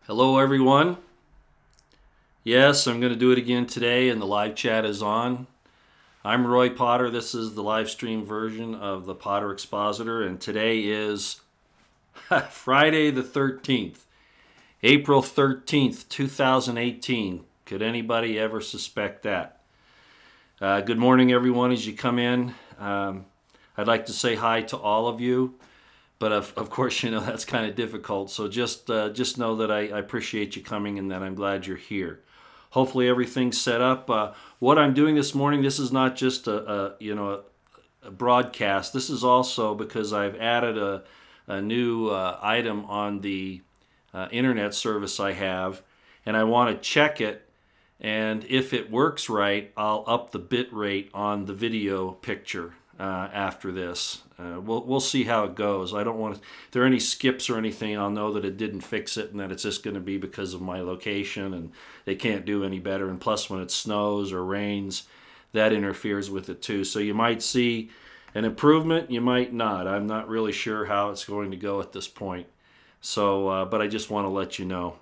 Hello everyone. Yes, I'm going to do it again today and the live chat is on. I'm Roy Potter. This is the live stream version of the Potter Expositor, and today is Friday the 13th, April 13th, 2018. Could anybody ever suspect that? Good morning everyone as you come in. I'd like to say hi to all of you. But of course, you know, that's kind of difficult. So just know that I appreciate you coming and that I'm glad you're here. Hopefully everything's set up. What I'm doing this morning, this is not just a broadcast. This is also because I've added a new item on the internet service I have, and I want to check it. And if it works right, I'll up the bit rate on the video picture after this. We'll see how it goes. I don't want to, if there are any skips or anything, I'll know that it didn't fix it and that it's just going to be because of my location and they can't do any better. And plus when it snows or rains, that interferes with it too. So you might see an improvement, you might not. I'm not really sure how it's going to go at this point. So, but I just want to let you know.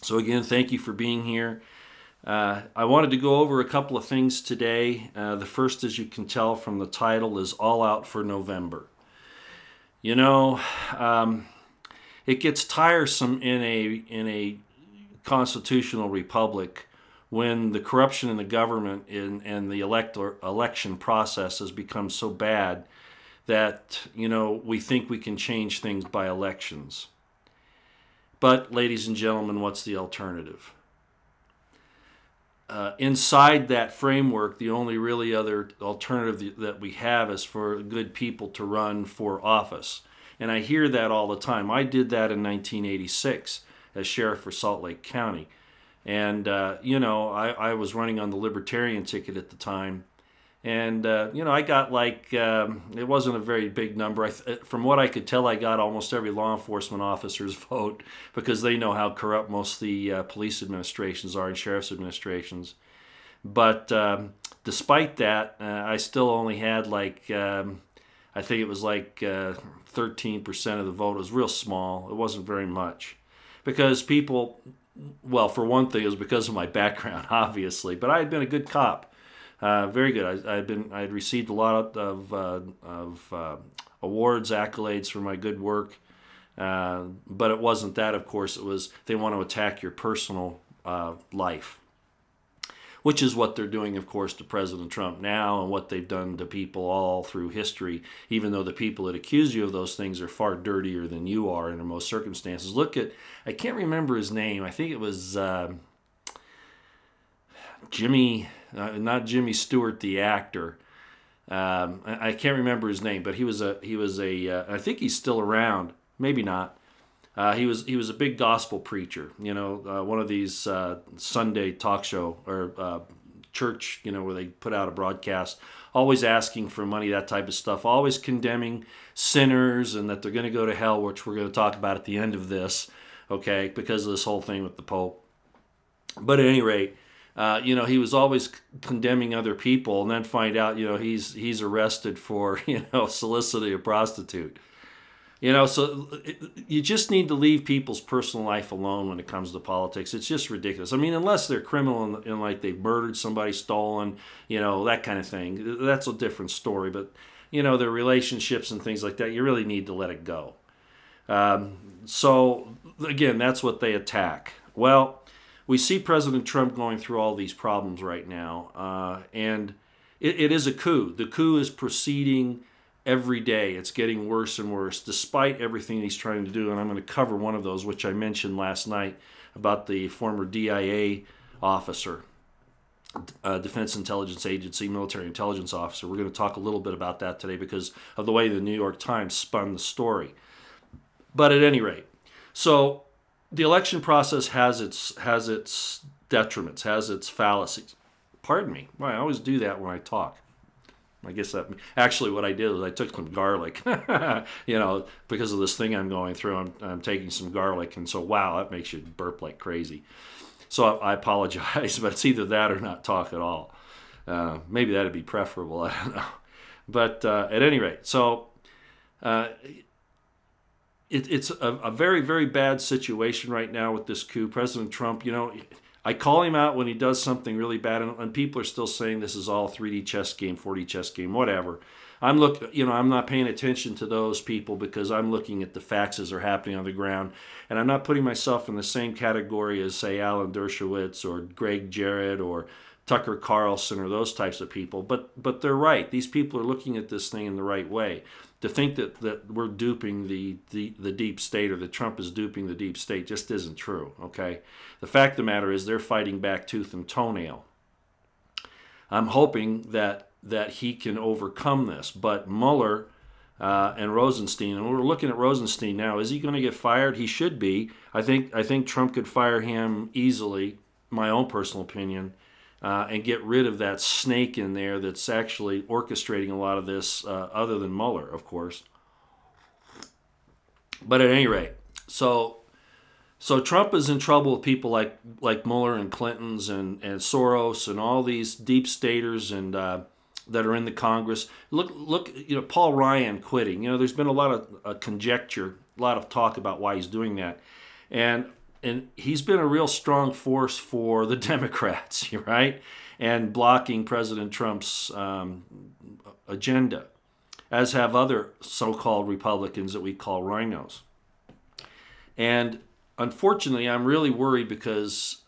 So again, thank you for being here. I wanted to go over a couple of things today. The first, as you can tell from the title, is All Out for November. You know, it gets tiresome in a constitutional republic when the corruption in the government and the election process has become so bad that, you know, we think we can change things by elections. But, ladies and gentlemen, what's the alternative? Inside that framework, the only really other alternative that we have is for good people to run for office. And I hear that all the time. I did that in 1986 as sheriff for Salt Lake County. And, you know, I was running on the Libertarian ticket at the time. And, you know, I got like, it wasn't a very big number. From what I could tell, I got almost every law enforcement officer's vote because they know how corrupt most of the police administrations are and sheriff's administrations. But despite that, I still only had like, I think it was like 13% of the vote. It was real small. It wasn't very much. Because people, well, for one thing, it was because of my background, obviously. But I had been a good cop. Very good. I'd received a lot of awards, accolades for my good work, but it wasn't that. Of course, it was they want to attack your personal life, which is what they're doing, of course, to President Trump now, and what they've done to people all through history. Even though the people that accuse you of those things are far dirtier than you are in most circumstances. Look at, I can't remember his name. I think it was Jimmy. Not Jimmy Stewart, the actor. I can't remember his name, but he was a. I think he's still around. Maybe not. He was a big gospel preacher. You know, one of these Sunday talk show or church. You know, where they put out a broadcast, always asking for money, that type of stuff. Always condemning sinners and that they're going to go to hell, which we're going to talk about at the end of this. Okay, because of this whole thing with the Pope. But at any rate. You know, he was always condemning other people, and then find out, you know, he's arrested for, you know, soliciting a prostitute. You know, so you just need to leave people's personal life alone when it comes to politics. It's just ridiculous. I mean, unless they're criminal and like they've murdered somebody, stolen, you know, that kind of thing. That's a different story. But, you know, their relationships and things like that, you really need to let it go. So, again, that's what they attack. Well, we see President Trump going through all these problems right now, and it is a coup. The coup is proceeding every day. It's getting worse and worse, despite everything he's trying to do, and I'm going to cover one of those, which I mentioned last night, about the former DIA officer, Defense Intelligence Agency, military intelligence officer. We're going to talk a little bit about that today because of the way the New York Times spun the story. But at any rate, so the election process has its detriments, has its fallacies. Pardon me. Well, I always do that when I talk. I guess that actually what I did was I took some garlic, you know, because of this thing I'm going through. I'm taking some garlic, and so wow, that makes you burp like crazy. So I apologize, but it's either that or not talk at all. Maybe that'd be preferable. I don't know. But at any rate, so it's a very, very bad situation right now with this coup. President Trump, I call him out when he does something really bad, and people are still saying this is all 3D chess game, 4D chess game, whatever. I'm not paying attention to those people because I'm looking at the facts as they're happening on the ground, and I'm not putting myself in the same category as, say, Alan Dershowitz or Greg Jarrett or Tucker Carlson or those types of people. But they're right. These people are looking at this thing in the right way. To think that we're duping the deep state, or that Trump is duping the deep state, just isn't true, okay? The fact of the matter is they're fighting back tooth and toenail. I'm hoping that he can overcome this. But Mueller and Rosenstein, and we're looking at Rosenstein now, is he going to get fired? He should be. I think Trump could fire him easily, my own personal opinion, and get rid of that snake in there that's actually orchestrating a lot of this, other than Mueller, of course. But at any rate, so Trump is in trouble with people like Mueller and Clinton's and Soros and all these deep staters and that are in the Congress. Look, Paul Ryan quitting. There's been a lot of conjecture, a lot of talk about why he's doing that, and he's been a real strong force for the Democrats, right? And blocking President Trump's agenda, as have other so-called Republicans that we call rhinos. And unfortunately, I'm really worried because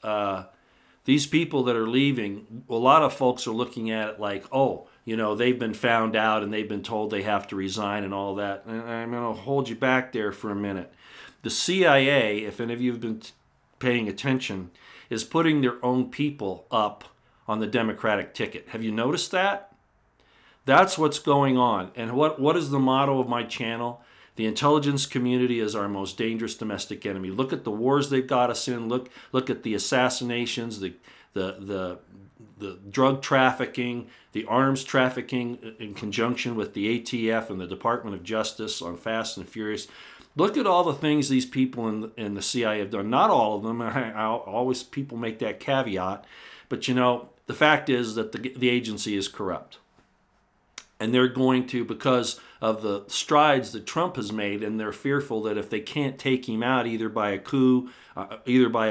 these people that are leaving, a lot of folks are looking at it like, oh, they've been found out and they've been told they have to resign and all that. And I'm going to hold you back there for a minute. The CIA, if any of you have been paying attention, is putting their own people up on the Democratic ticket. Have you noticed that? That's what's going on. And what is the motto of my channel? The intelligence community is our most dangerous domestic enemy. Look at the wars they've got us in. Look at the assassinations, the drug trafficking, the arms trafficking in conjunction with the ATF and the Department of Justice on Fast and Furious. Look at all the things these people in the CIA have done. Not all of them. Always people make that caveat. But, the fact is that the agency is corrupt. And they're going to, because of the strides that Trump has made, and they're fearful that if they can't take him out either by a coup, either by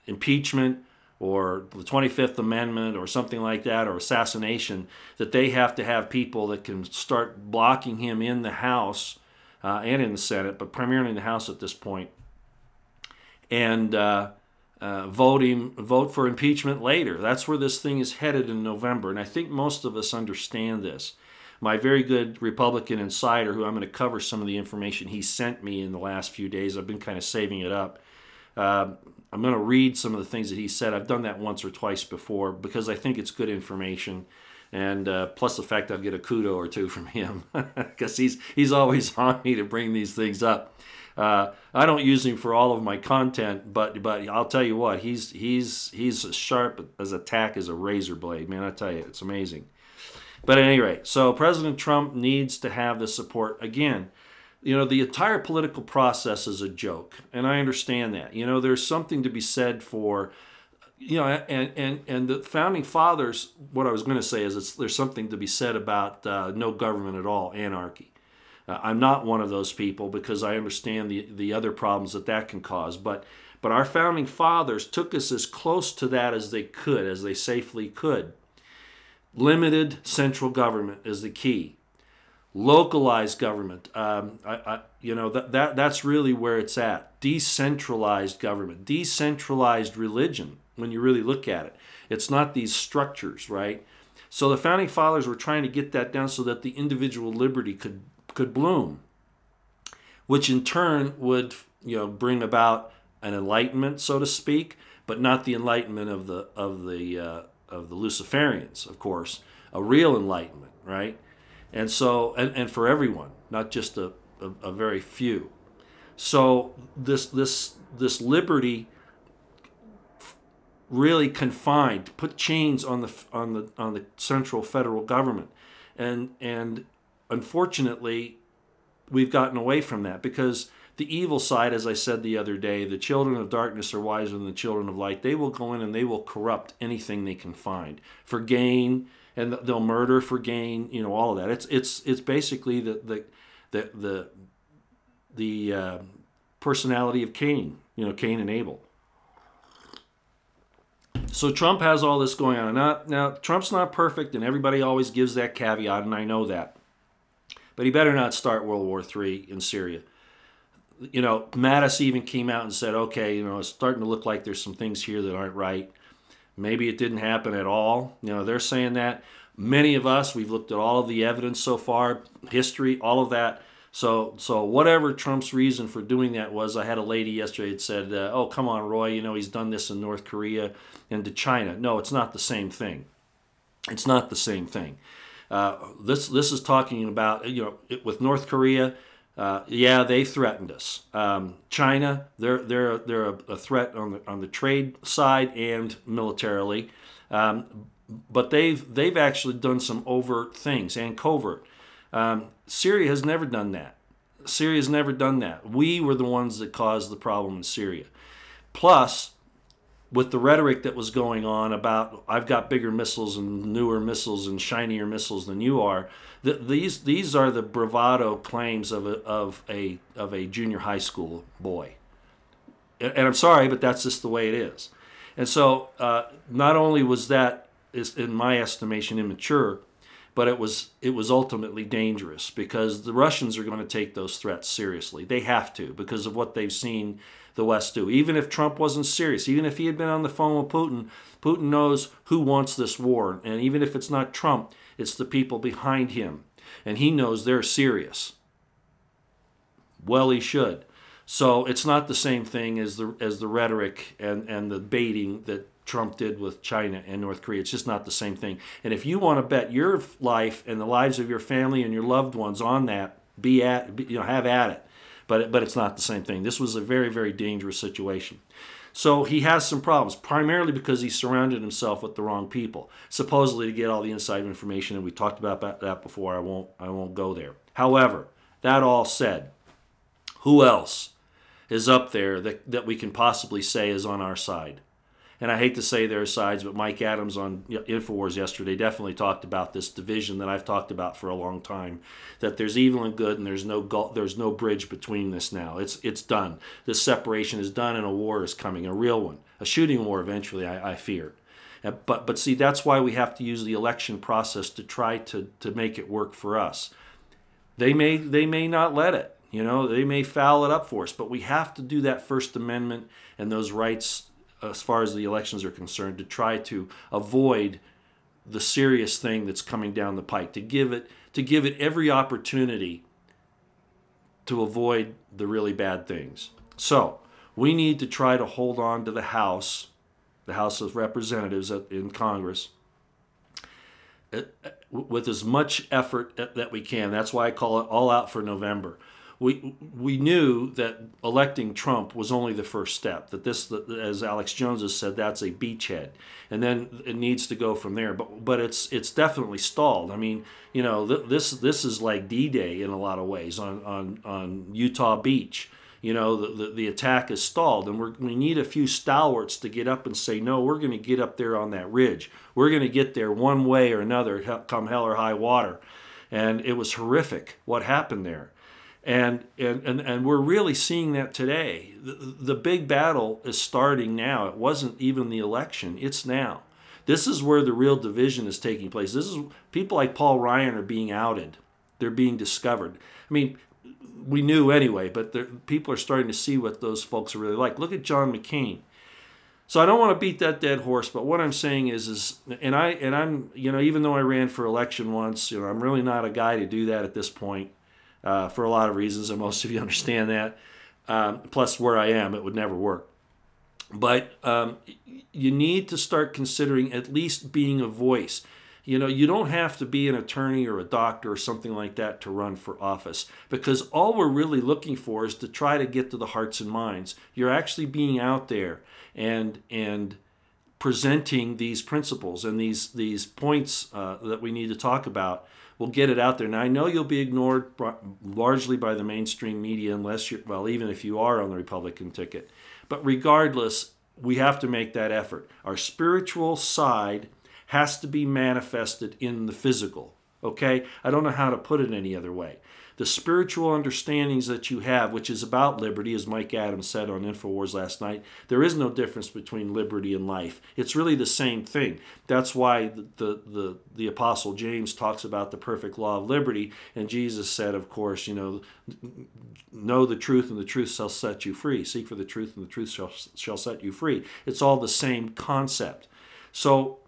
impeachment, or the 25th Amendment, or something like that, or assassination, that they have to have people that can start blocking him in the House and in the Senate, but primarily in the House at this point, and vote for impeachment later. That's where this thing is headed in November, and I think most of us understand this. My very good Republican insider, who I'm going to cover some of the information he sent me in the last few days, I've been kind of saving it up. I'm going to read some of the things that he said. I've done that once or twice before because I think it's good information. And plus the fact I'll get a kudo or two from him because he's always on me to bring these things up. I don't use him for all of my content, but I'll tell you what, he's as sharp as a tack as a razor blade, man. I tell you, it's amazing. But at any rate, so President Trump needs to have the support. Again, the entire political process is a joke, and I understand that. There's something to be said for, and the founding fathers, what I was going to say is there's something to be said about no government at all, anarchy. I'm not one of those people because I understand the other problems that can cause. But our founding fathers took us as close to that as they could, as they safely could. Limited central government is the key. Localized government, that's really where it's at. Decentralized government, decentralized religion. When you really look at it, it's not these structures, right? So the founding fathers were trying to get that down so that the individual liberty could bloom, which in turn would bring about an enlightenment, so to speak, but not the enlightenment of the Luciferians, of course, a real enlightenment, right? And so, and for everyone, not just a very few. So this liberty really confined, put chains on the central federal government, and unfortunately, we've gotten away from that because the evil side, as I said the other day, the children of darkness are wiser than the children of light. They will go in and they will corrupt anything they can find for gain, and they'll murder for gain. All of that. It's basically the personality of Cain, Cain and Abel. So Trump has all this going on. Now, Trump's not perfect, and everybody always gives that caveat, and I know that. But he better not start World War III in Syria. Mattis even came out and said, okay, it's starting to look like there's some things here that aren't right. Maybe it didn't happen at all. They're saying that. Many of us, we've looked at all of the evidence so far, history, all of that. So whatever Trump's reason for doing that was, I had a lady yesterday that said, oh, come on, Roy, he's done this in North Korea and to China. No, it's not the same thing. It's not the same thing. This is talking about, with North Korea, yeah, they threatened us. China, they're a threat on the trade side and militarily, but they've actually done some overt things and covert. Syria has never done that. Syria's never done that. We were the ones that caused the problem in Syria. Plus, with the rhetoric that was going on about I've got bigger missiles and newer missiles and shinier missiles than you are, these are the bravado claims of a junior high school boy. And I'm sorry, but that's just the way it is. And so not only was that, in my estimation, immature, but it was ultimately dangerous, because the Russians are going to take those threats seriously. They have to, because of what they've seen the West do. Even if Trump wasn't serious, even if he had been on the phone with Putin, Putin knows who wants this war. And even if it's not Trump, it's the people behind him. And he knows they're serious. Well, he should. So it's not the same thing as the rhetoric and the baiting that Trump did with China and North Korea. It's just not the same thing. And if you want to bet your life and the lives of your family and your loved ones on that, have at it. But it's not the same thing. This was a very, very dangerous situation. So he has some problems, primarily because he surrounded himself with the wrong people, supposedly to get all the inside information. And we talked about that before. I won't go there. However, that all said, who else is up there that we can possibly say is on our side? And I hate to say their sides, but Mike Adams on InfoWars yesterday definitely talked about this division that I've talked about for a long time, that there's evil and good, and there's no bridge between this now. It's done. This separation is done, and a war is coming, a real one, a shooting war eventually, I fear. But see, that's why we have to use the election process to try to make it work for us. They may not let it. They may foul it up for us, but we have to do that First Amendment and those rights as far as the elections are concerned, to try to avoid the serious thing that's coming down the pike, to give it every opportunity to avoid the really bad things. So we need to try to hold on to the House of Representatives in Congress, with as much effort that we can. That's why I call it all out for November. We knew that electing Trump was only the first step, that this, as Alex Jones has said, that's a beachhead. And then it needs to go from there. But it's definitely stalled. I mean, this is like D-Day in a lot of ways on Utah Beach. The attack is stalled, and we need a few stalwarts to get up and say, no, we're going to get up there on that ridge. We're going to get there one way or another, come hell or high water. And it was horrific what happened there. And we're really seeing that today. The big battle is starting now. It wasn't even the election. It's now. This is where the real division is taking place. This is people like Paul Ryan are being outed. They're being discovered. I mean, we knew anyway, but people are starting to see what those folks are really like. Look at John McCain. So I don't want to beat that dead horse, but what I'm saying is I'm even though I ran for election once, I'm really not a guy to do that at this point. For a lot of reasons, and most of you understand that. Plus, where I am, it would never work. But you need to start considering at least being a voice. You don't have to be an attorney or a doctor or something like that to run for office, because all we're really looking for is to try to get to the hearts and minds. You're actually being out there and presenting these principles and these points that we need to talk about. We'll get it out there. Now, I know you'll be ignored largely by the mainstream media even if you are on the Republican ticket. But regardless, we have to make that effort. Our spiritual side has to be manifested in the physical, okay? I don't know how to put it any other way. the spiritual understandings that you have, which is about liberty, as Mike Adams said on InfoWars last night, there is no difference between liberty and life. It's really the same thing. That's why the Apostle James talks about the perfect law of liberty, and Jesus said, of course, know the truth, and the truth shall set you free. Seek for the truth, and the truth shall set you free. It's all the same concept. So,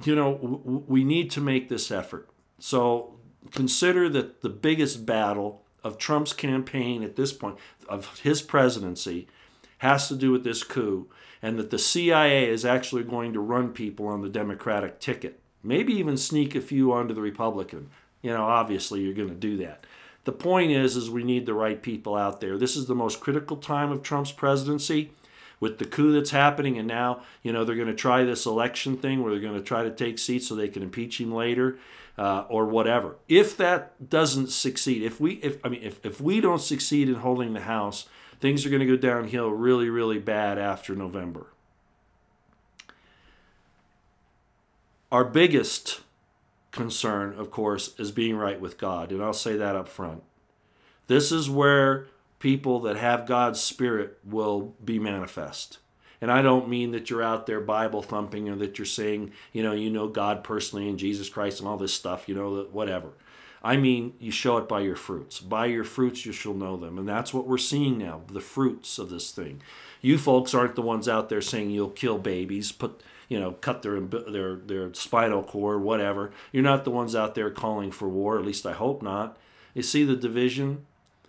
we need to make this effort. So consider that the biggest battle of Trump's campaign at this point, of his presidency, has to do with this coup, and that the CIA is actually going to run people on the Democratic ticket. Maybe even sneak a few onto the Republican. Obviously you're going to do that. The point is we need the right people out there. This is the most critical time of Trump's presidency, with the coup that's happening, and now, they're going to try this election thing where they're going to try to take seats so they can impeach him later, or whatever. If that doesn't succeed, if we don't succeed in holding the House, things are going to go downhill really, really bad after November. Our biggest concern, of course, is being right with God, and I'll say that up front. This is where people that have God's Spirit will be manifest. And I don't mean that you're out there Bible thumping, or that you're saying, God personally and Jesus Christ and all this stuff, whatever. I mean, you show it by your fruits. By your fruits you shall know them. And that's what we're seeing now, the fruits of this thing. You folks aren't the ones out there saying you'll kill babies, cut their spinal cord, whatever. You're not the ones out there calling for war, at least I hope not. You see the division?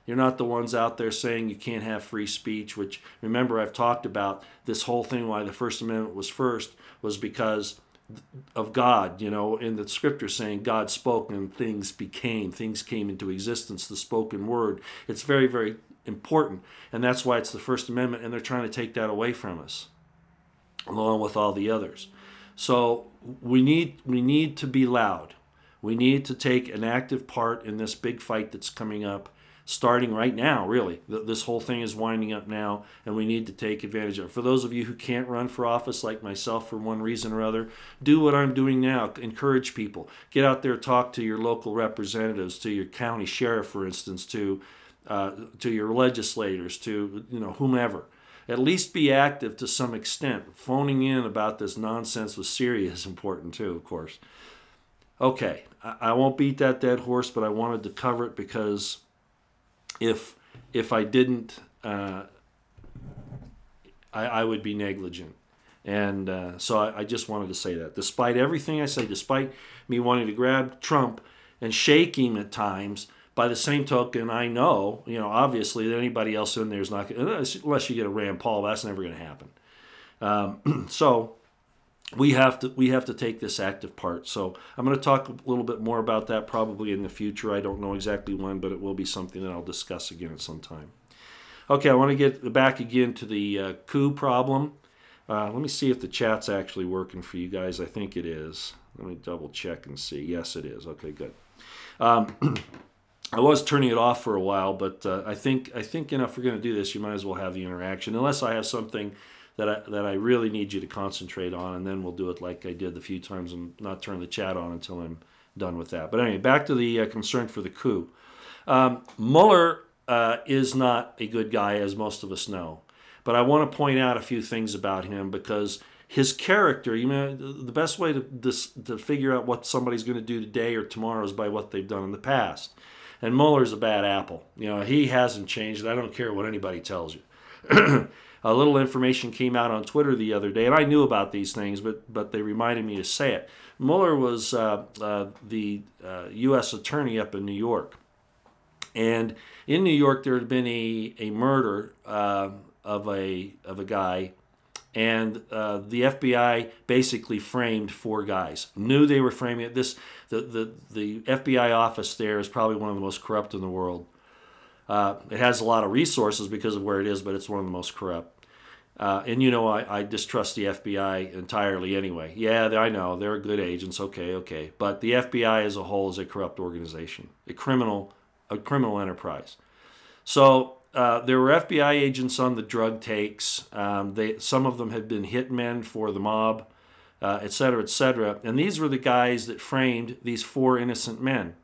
You're not the ones out there saying you can't have free speech, which, remember, I've talked about this whole thing, why the First Amendment was first, was because of God, in the scripture saying God spoke and things came into existence, the spoken word. It's very, very important, and that's why it's the First Amendment, and they're trying to take that away from us, along with all the others. So we need to be loud. We need to take an active part in this big fight that's coming up, starting right now, really. This whole thing is winding up now, and we need to take advantage of it. For those of you who can't run for office like myself for one reason or other, do what I'm doing now. Encourage people. Get out there, talk to your local representatives, to your county sheriff, for instance, to your legislators, to whomever. At least be active to some extent. Phoning in about this nonsense with Syria is important too, of course. Okay, I won't beat that dead horse, but I wanted to cover it because if I didn't, I would be negligent. And so I just wanted to say that. Despite everything I say, despite me wanting to grab Trump and shake him at times, by the same token, I know, obviously that anybody else in there is not going to, unless you get a Rand Paul, that's never going to happen. So we have to take this active part. So I'm going to talk a little bit more about that probably in the future. I don't know exactly when, but it will be something that I'll discuss again at some time. Okay, I want to get back again to the coup problem. Let me see if the chat's actually working for you guys. I think it is. Let me double check and see. Yes, it is. Okay, good. I was turning it off for a while, but I think if we're going to do this, you might as well have the interaction, unless I have something that I really need you to concentrate on, and then we'll do it like I did the few times and not turn the chat on until I'm done with that. But anyway, back to the concern for the coup. Mueller is not a good guy, as most of us know. But I want to point out a few things about him, because his character, the best way to figure out what somebody's going to do today or tomorrow is by what they've done in the past. And Mueller's a bad apple. He hasn't changed. I don't care what anybody tells you. A little information came out on Twitter the other day, and I knew about these things, but they reminded me to say it. Mueller was the U.S. attorney up in New York. And in New York, there had been a murder of a guy, and the FBI basically framed 4 guys. Knew they were framing it. The FBI office there is probably one of the most corrupt in the world. It has a lot of resources because of where it is, but it's one of the most corrupt. And I distrust the FBI entirely anyway. Yeah, I know, they're good agents, okay. But the FBI as a whole is a corrupt organization, a criminal enterprise. So there were FBI agents on the drug takes. Some of them had been hitmen for the mob, et cetera, et cetera. And these were the guys that framed these 4 innocent men.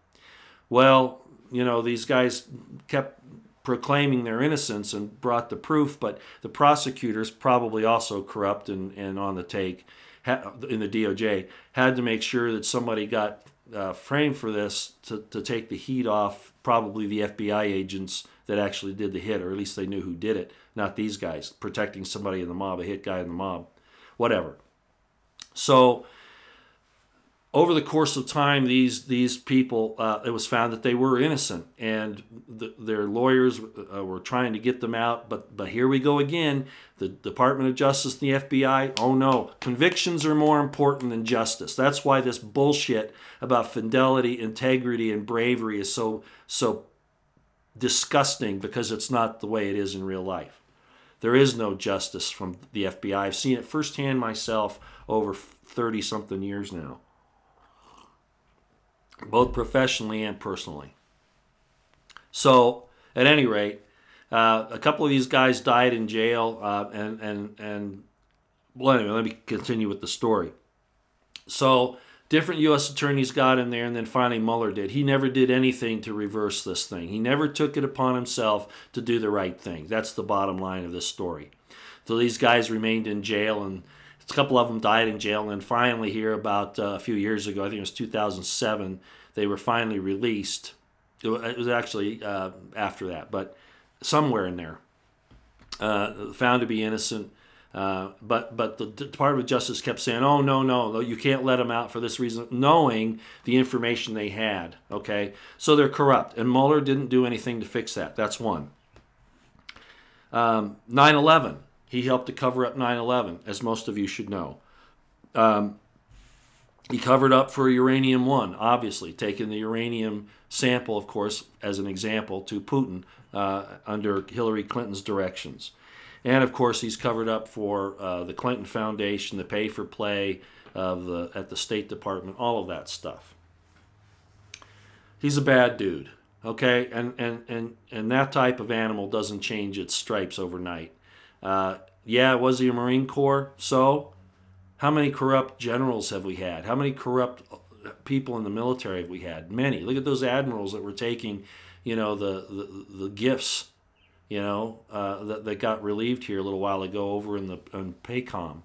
Well, these guys kept proclaiming their innocence and brought the proof, but the prosecutors, probably also corrupt and on the take in the DOJ, had to make sure that somebody got framed for this to take the heat off probably the FBI agents that actually did the hit, or at least they knew who did it, not these guys, protecting somebody in the mob, a hit guy in the mob, whatever. So over the course of time, these people, it was found that they were innocent, and their lawyers were trying to get them out. But here we go again. The Department of Justice and the FBI, oh no, convictions are more important than justice. That's why this bullshit about fidelity, integrity, and bravery is so disgusting, because it's not the way it is in real life. There is no justice from the FBI. I've seen it firsthand myself over 30-something years now, both professionally and personally. So, at any rate, a couple of these guys died in jail, well, anyway, let me continue with the story. So, different U.S. attorneys got in there, and then finally Mueller did. He never did anything to reverse this thing. He never took it upon himself to do the right thing. That's the bottom line of this story. So these guys remained in jail, and a couple of them died in jail, and then finally here about a few years ago, I think it was 2007, they were finally released. It was actually after that, but somewhere in there. Found to be innocent. But the Department of Justice kept saying, oh, no, you can't let them out for this reason, knowing the information they had, okay? So they're corrupt, and Mueller didn't do anything to fix that. That's one. 9/11. He helped to cover up 9/11, as most of you should know. He covered up for uranium-1, obviously, taking the uranium sample, of course, as an example, to Putin under Hillary Clinton's directions. And, of course, he's covered up for the Clinton Foundation, the pay-for-play at the State Department, all of that stuff. He's a bad dude, okay? And that type of animal doesn't change its stripes overnight. Yeah, was he a Marine Corps? So, how many corrupt generals have we had? How many corrupt people in the military have we had? Many. Look at those admirals that were taking, the gifts, that got relieved here a little while ago over in PACOM.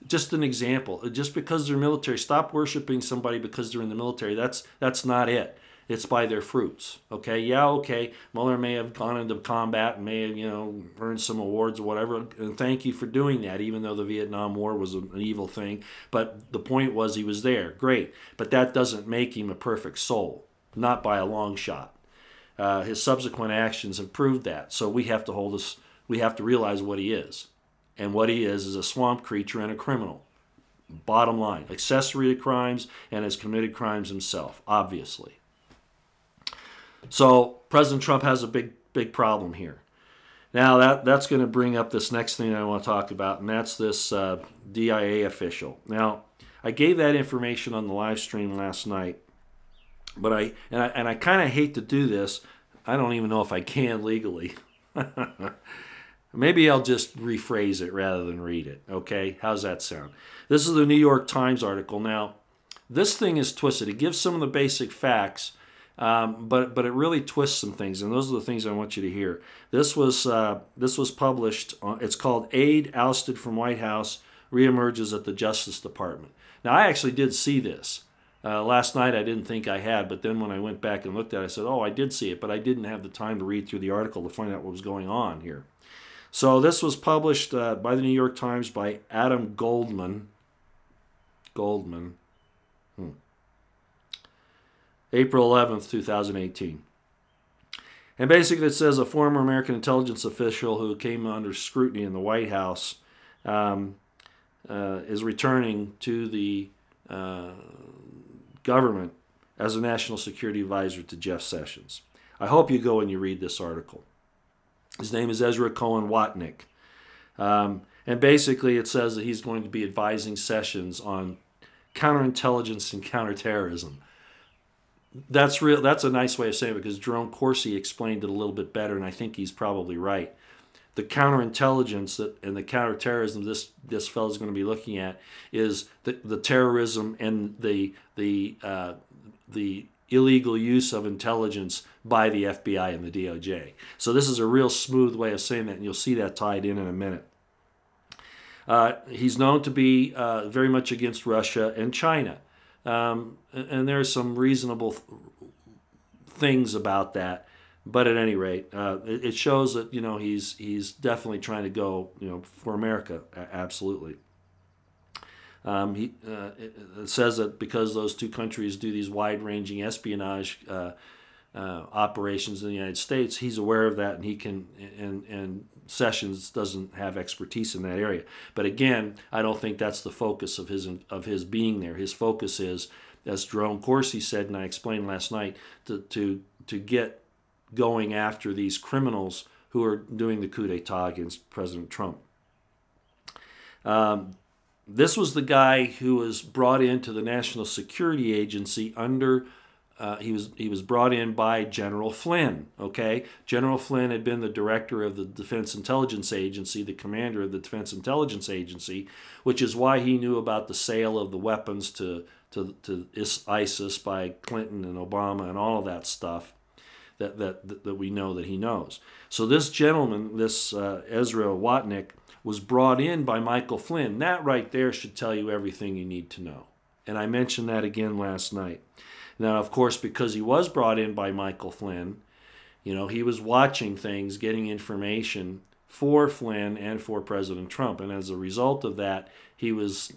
Just an example. Just because they're military, stop worshiping somebody because they're in the military. That's not it. It's by their fruits. Okay, yeah, okay. Mueller may have gone into combat and may have, earned some awards or whatever. And thank you for doing that, even though the Vietnam War was an evil thing. But the point was he was there. Great. But that doesn't make him a perfect soul. Not by a long shot. His subsequent actions have proved that. So we have to realize what he is. And what he is a swamp creature and a criminal. Bottom line. Accessory to crimes and has committed crimes himself, obviously. So President Trump has a big problem here. Now that's going to bring up this next thing I want to talk about, and that's this DIA official. Now, I gave that information on the live stream last night. But I kind of hate to do this. I don't even know if I can legally. Maybe I'll just rephrase it rather than read it. Okay, how's that sound? This is the New York Times article. Now, this thing is twisted. It gives some of the basic facts, but it really twists some things, and those are the things I want you to hear. This was published. It's called "Aide Ousted from White House Reemerges at the Justice Department." Now, I actually did see this. Last night I didn't think I had, but then when I went back and looked at it, I said, oh, I did see it, but I didn't have the time to read through the article to find out what was going on here. So this was published by the New York Times by Adam Goldman. April 11th, 2018. And basically it says a former American intelligence official who came under scrutiny in the White House is returning to the government as a national security advisor to Jeff Sessions. I hope you go and you read this article. His name is Ezra Cohen Watnick. And basically it says that he's going to be advising Sessions on counterintelligence and counterterrorism. That's a nice way of saying it, because Jerome Corsi explained it a little bit better, and I think he's probably right. The counterintelligence and the counterterrorism this fellow is going to be looking at is the terrorism and the illegal use of intelligence by the FBI and the DOJ. So this is a real smooth way of saying that, and you'll see that tied in a minute. He's known to be very much against Russia and China. And there are some reasonable things about that. But at any rate, it shows that, he's definitely trying to go, for America, absolutely. It says that because those two countries do these wide-ranging espionage operations in the United States, he's aware of that, and he can. And Sessions doesn't have expertise in that area. But again, I don't think that's the focus of his being there. His focus is, as Jerome Corsi said, and I explained last night, to get going after these criminals who are doing the coup d'etat against President Trump. This was the guy who was brought into the National Security Agency under. He was brought in by General Flynn. Okay, General Flynn had been the director of the Defense Intelligence Agency, the commander of the Defense Intelligence Agency, which is why he knew about the sale of the weapons to ISIS by Clinton and Obama and all of that stuff that we know that he knows. So this gentleman, this Ezra Watnick, was brought in by Michael Flynn. That right there should tell you everything you need to know. And I mentioned that again last night. Now, of course, because he was brought in by Michael Flynn, he was watching things, getting information for Flynn and for President Trump. And as a result of that, he was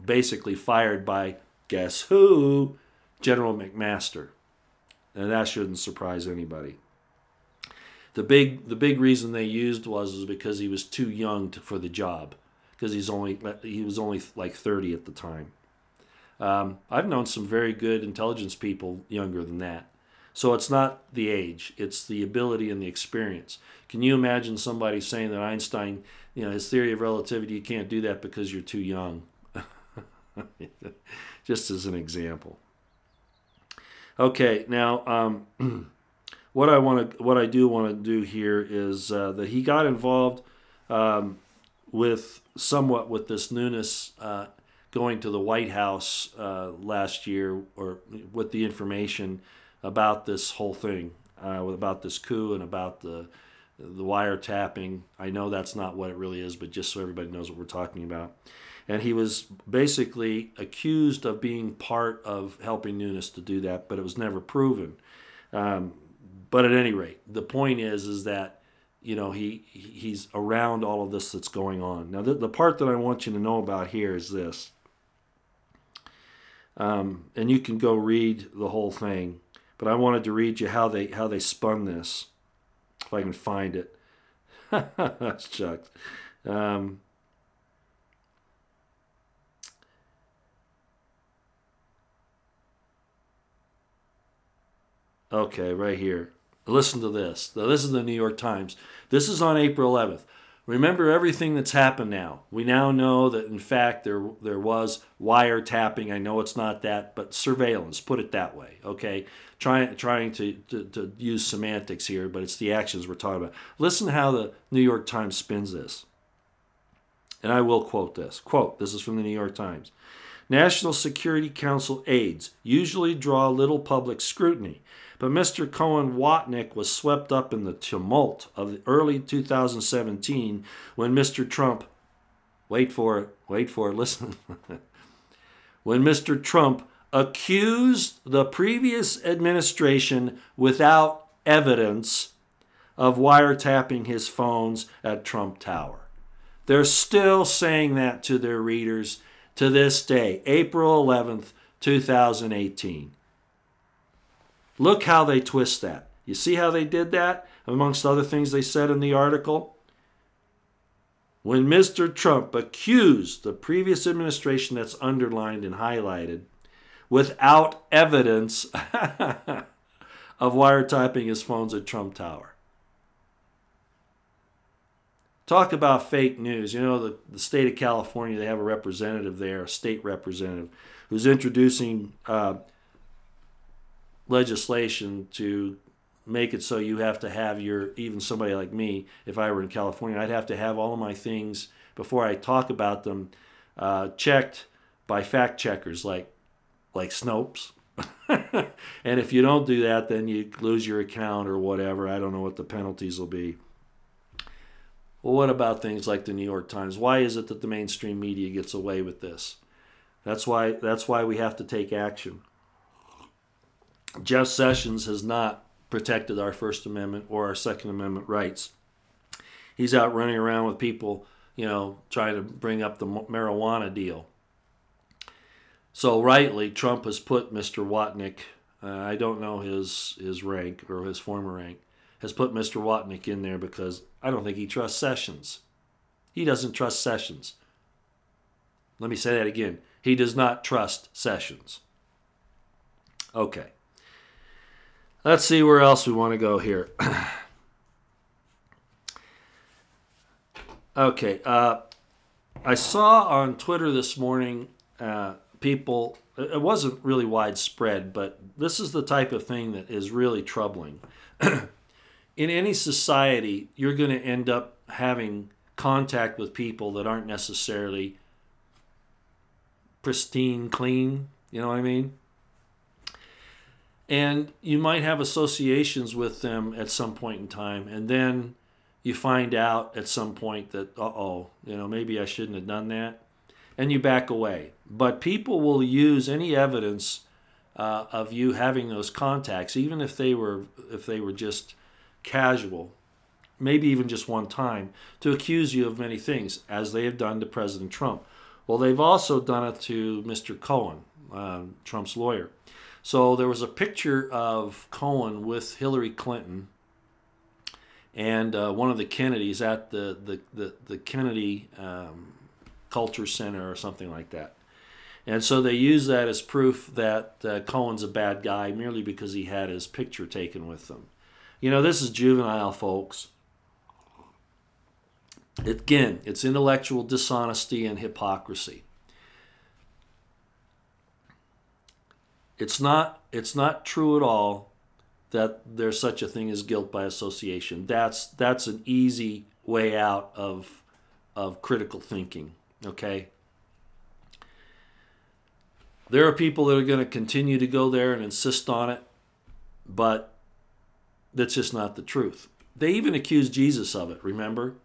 basically fired by, guess who? General McMaster. And that shouldn't surprise anybody. The big reason they used was because he was too young for the job, because he was only like 30 at the time. I've known some very good intelligence people younger than that. So it's not the age, it's the ability and the experience. Can you imagine somebody saying that Einstein, his theory of relativity, you can't do that because you're too young? Just as an example. Okay, now what I do want to do here is that he got involved with this Nunes going to the White House last year, or with the information about this whole thing, about this coup and about the wiretapping. I know that's not what it really is, but just so everybody knows what we're talking about. And he was basically accused of being part of helping Nunes to do that, but it was never proven. But at any rate, the point is that he's around all of this that's going on. Now, the part that I want you to know about here is this, and you can go read the whole thing, but I wanted to read you how they spun this, if I can find it. That's Chuck. Okay, right here. Listen to this. Now, this is the New York Times. This is on April 11th. Remember everything that's happened now. We now know that, in fact, there was wiretapping. I know it's not that, but surveillance, put it that way, okay? Trying to use semantics here, but it's the actions we're talking about. Listen how the New York Times spins this. And I will quote this. Quote, this is from the New York Times. National Security Council aides usually draw little public scrutiny, but Mr. Cohen Watnick was swept up in the tumult of the early 2017 when Mr. Trump, wait for it, listen, when Mr. Trump accused the previous administration without evidence of wiretapping his phones at Trump Tower. They're still saying that to their readers to this day, April 11th, 2018. Look how they twist that. You see how they did that? Amongst other things they said in the article. When Mr. Trump accused the previous administration, that's underlined and highlighted, without evidence of wiretapping his phones at Trump Tower. Talk about fake news. The state of California, they have a representative there, a state representative, who's introducing legislation to make it so you have to have even somebody like me, if I were in California, I'd have to have all of my things, before I talk about them, checked by fact checkers like Snopes, And if you don't do that, then you lose your account or whatever. I don't know what the penalties will be. Well, what about things like the New York Times? Why is it that the mainstream media gets away with this? That's why we have to take action. Jeff Sessions has not protected our First Amendment or our Second Amendment rights. He's out running around with people, trying to bring up the marijuana deal. So rightly, Trump has put Mr. Watnick, I don't know his rank or his former rank, has put Mr. Watnick in there because I don't think he trusts Sessions. He doesn't trust Sessions. Let me say that again. He does not trust Sessions. Okay. Let's see where else we want to go here. Okay. I saw on Twitter this morning people, it wasn't really widespread, but this is the type of thing that is really troubling. In any society, you're going to end up having contact with people that aren't necessarily pristine, clean, you know what I mean? And you might have associations with them at some point in time, and then you find out at some point that, maybe I shouldn't have done that, and you back away. But people will use any evidence of you having those contacts, even if they were just casual, maybe even just one time, to accuse you of many things, as they have done to President Trump. Well, they've also done it to Mr. Cohen, Trump's lawyer. So there was a picture of Cohen with Hillary Clinton and one of the Kennedys at the Kennedy Culture Center or something like that. And so they use that as proof that Cohen's a bad guy merely because he had his picture taken with them. This is juvenile, folks. Again, it's intellectual dishonesty and hypocrisy. It's not true at all that there's such a thing as guilt by association. That's an easy way out of critical thinking, okay? There are people that are going to continue to go there and insist on it, but that's just not the truth. They even accused Jesus of it, remember?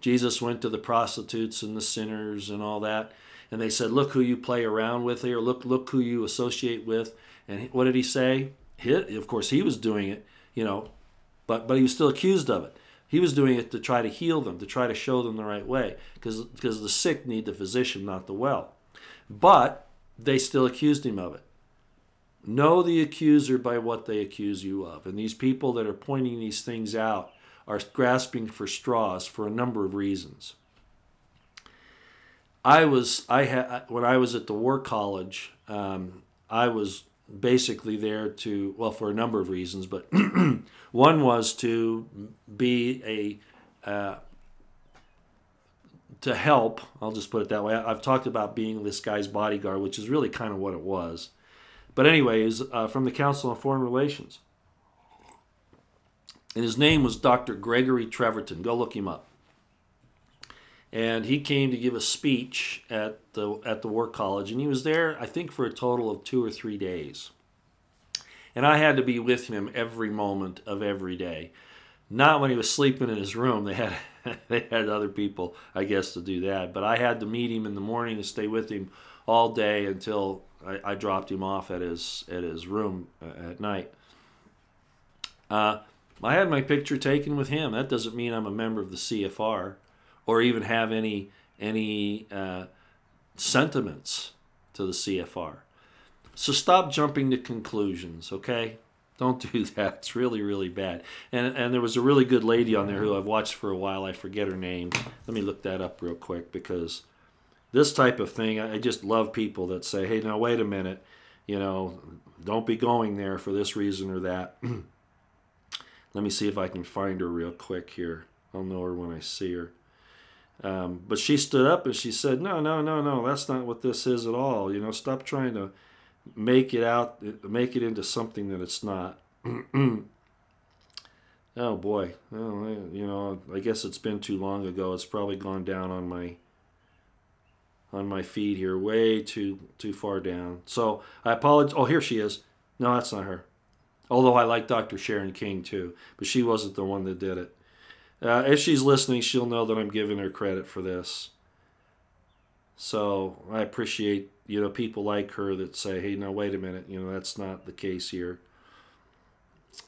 Jesus went to the prostitutes and the sinners and all that, and they said, look who you play around with here, look who you associate with. And what did he say? Of course, he was doing it, but he was still accused of it. He was doing it to try to heal them, to try to show them the right way, because the sick need the physician, not the well. But they still accused him of it. Know the accuser by what they accuse you of. And these people that are pointing these things out are grasping for straws for a number of reasons. When I was at the War College, I was basically there for a number of reasons, but one was to be to help. I'll just put it that way. I've talked about being this guy's bodyguard, which is really kind of what it was. But anyways, from the Council on Foreign Relations. And his name was Dr. Gregory Treverton. Go look him up. And he came to give a speech at the War College, and he was there, I think, for a total of 2 or 3 days. And I had to be with him every moment of every day. Not when he was sleeping in his room. They had other people, I guess, to do that. But I had to meet him in the morning and stay with him all day until I dropped him off at his room at night. I had my picture taken with him. That doesn't mean I'm a member of the CFR or even have any sentiments to the CFR. So stop jumping to conclusions, okay? Don't do that. It's really, really bad. And there was a really good lady on there who I've watched for a while. I forget her name. Let me look that up real quick, because this type of thing, I just love people that say, hey, now wait a minute, don't be going there for this reason or that. Let me see if I can find her real quick here. I'll know her when I see her. But she stood up and she said, no, that's not what this is at all. Stop trying to make it into something that it's not. Oh boy. Well, I guess it's been too long ago. It's probably gone down on my feed here, way too far down. So I apologize. Oh, here she is. No, that's not her. Although I like Dr. Sharon King too, but she wasn't the one that did it. If she's listening, she'll know that I'm giving her credit for this. So I appreciate, people like her that say, hey, no, wait a minute, that's not the case here.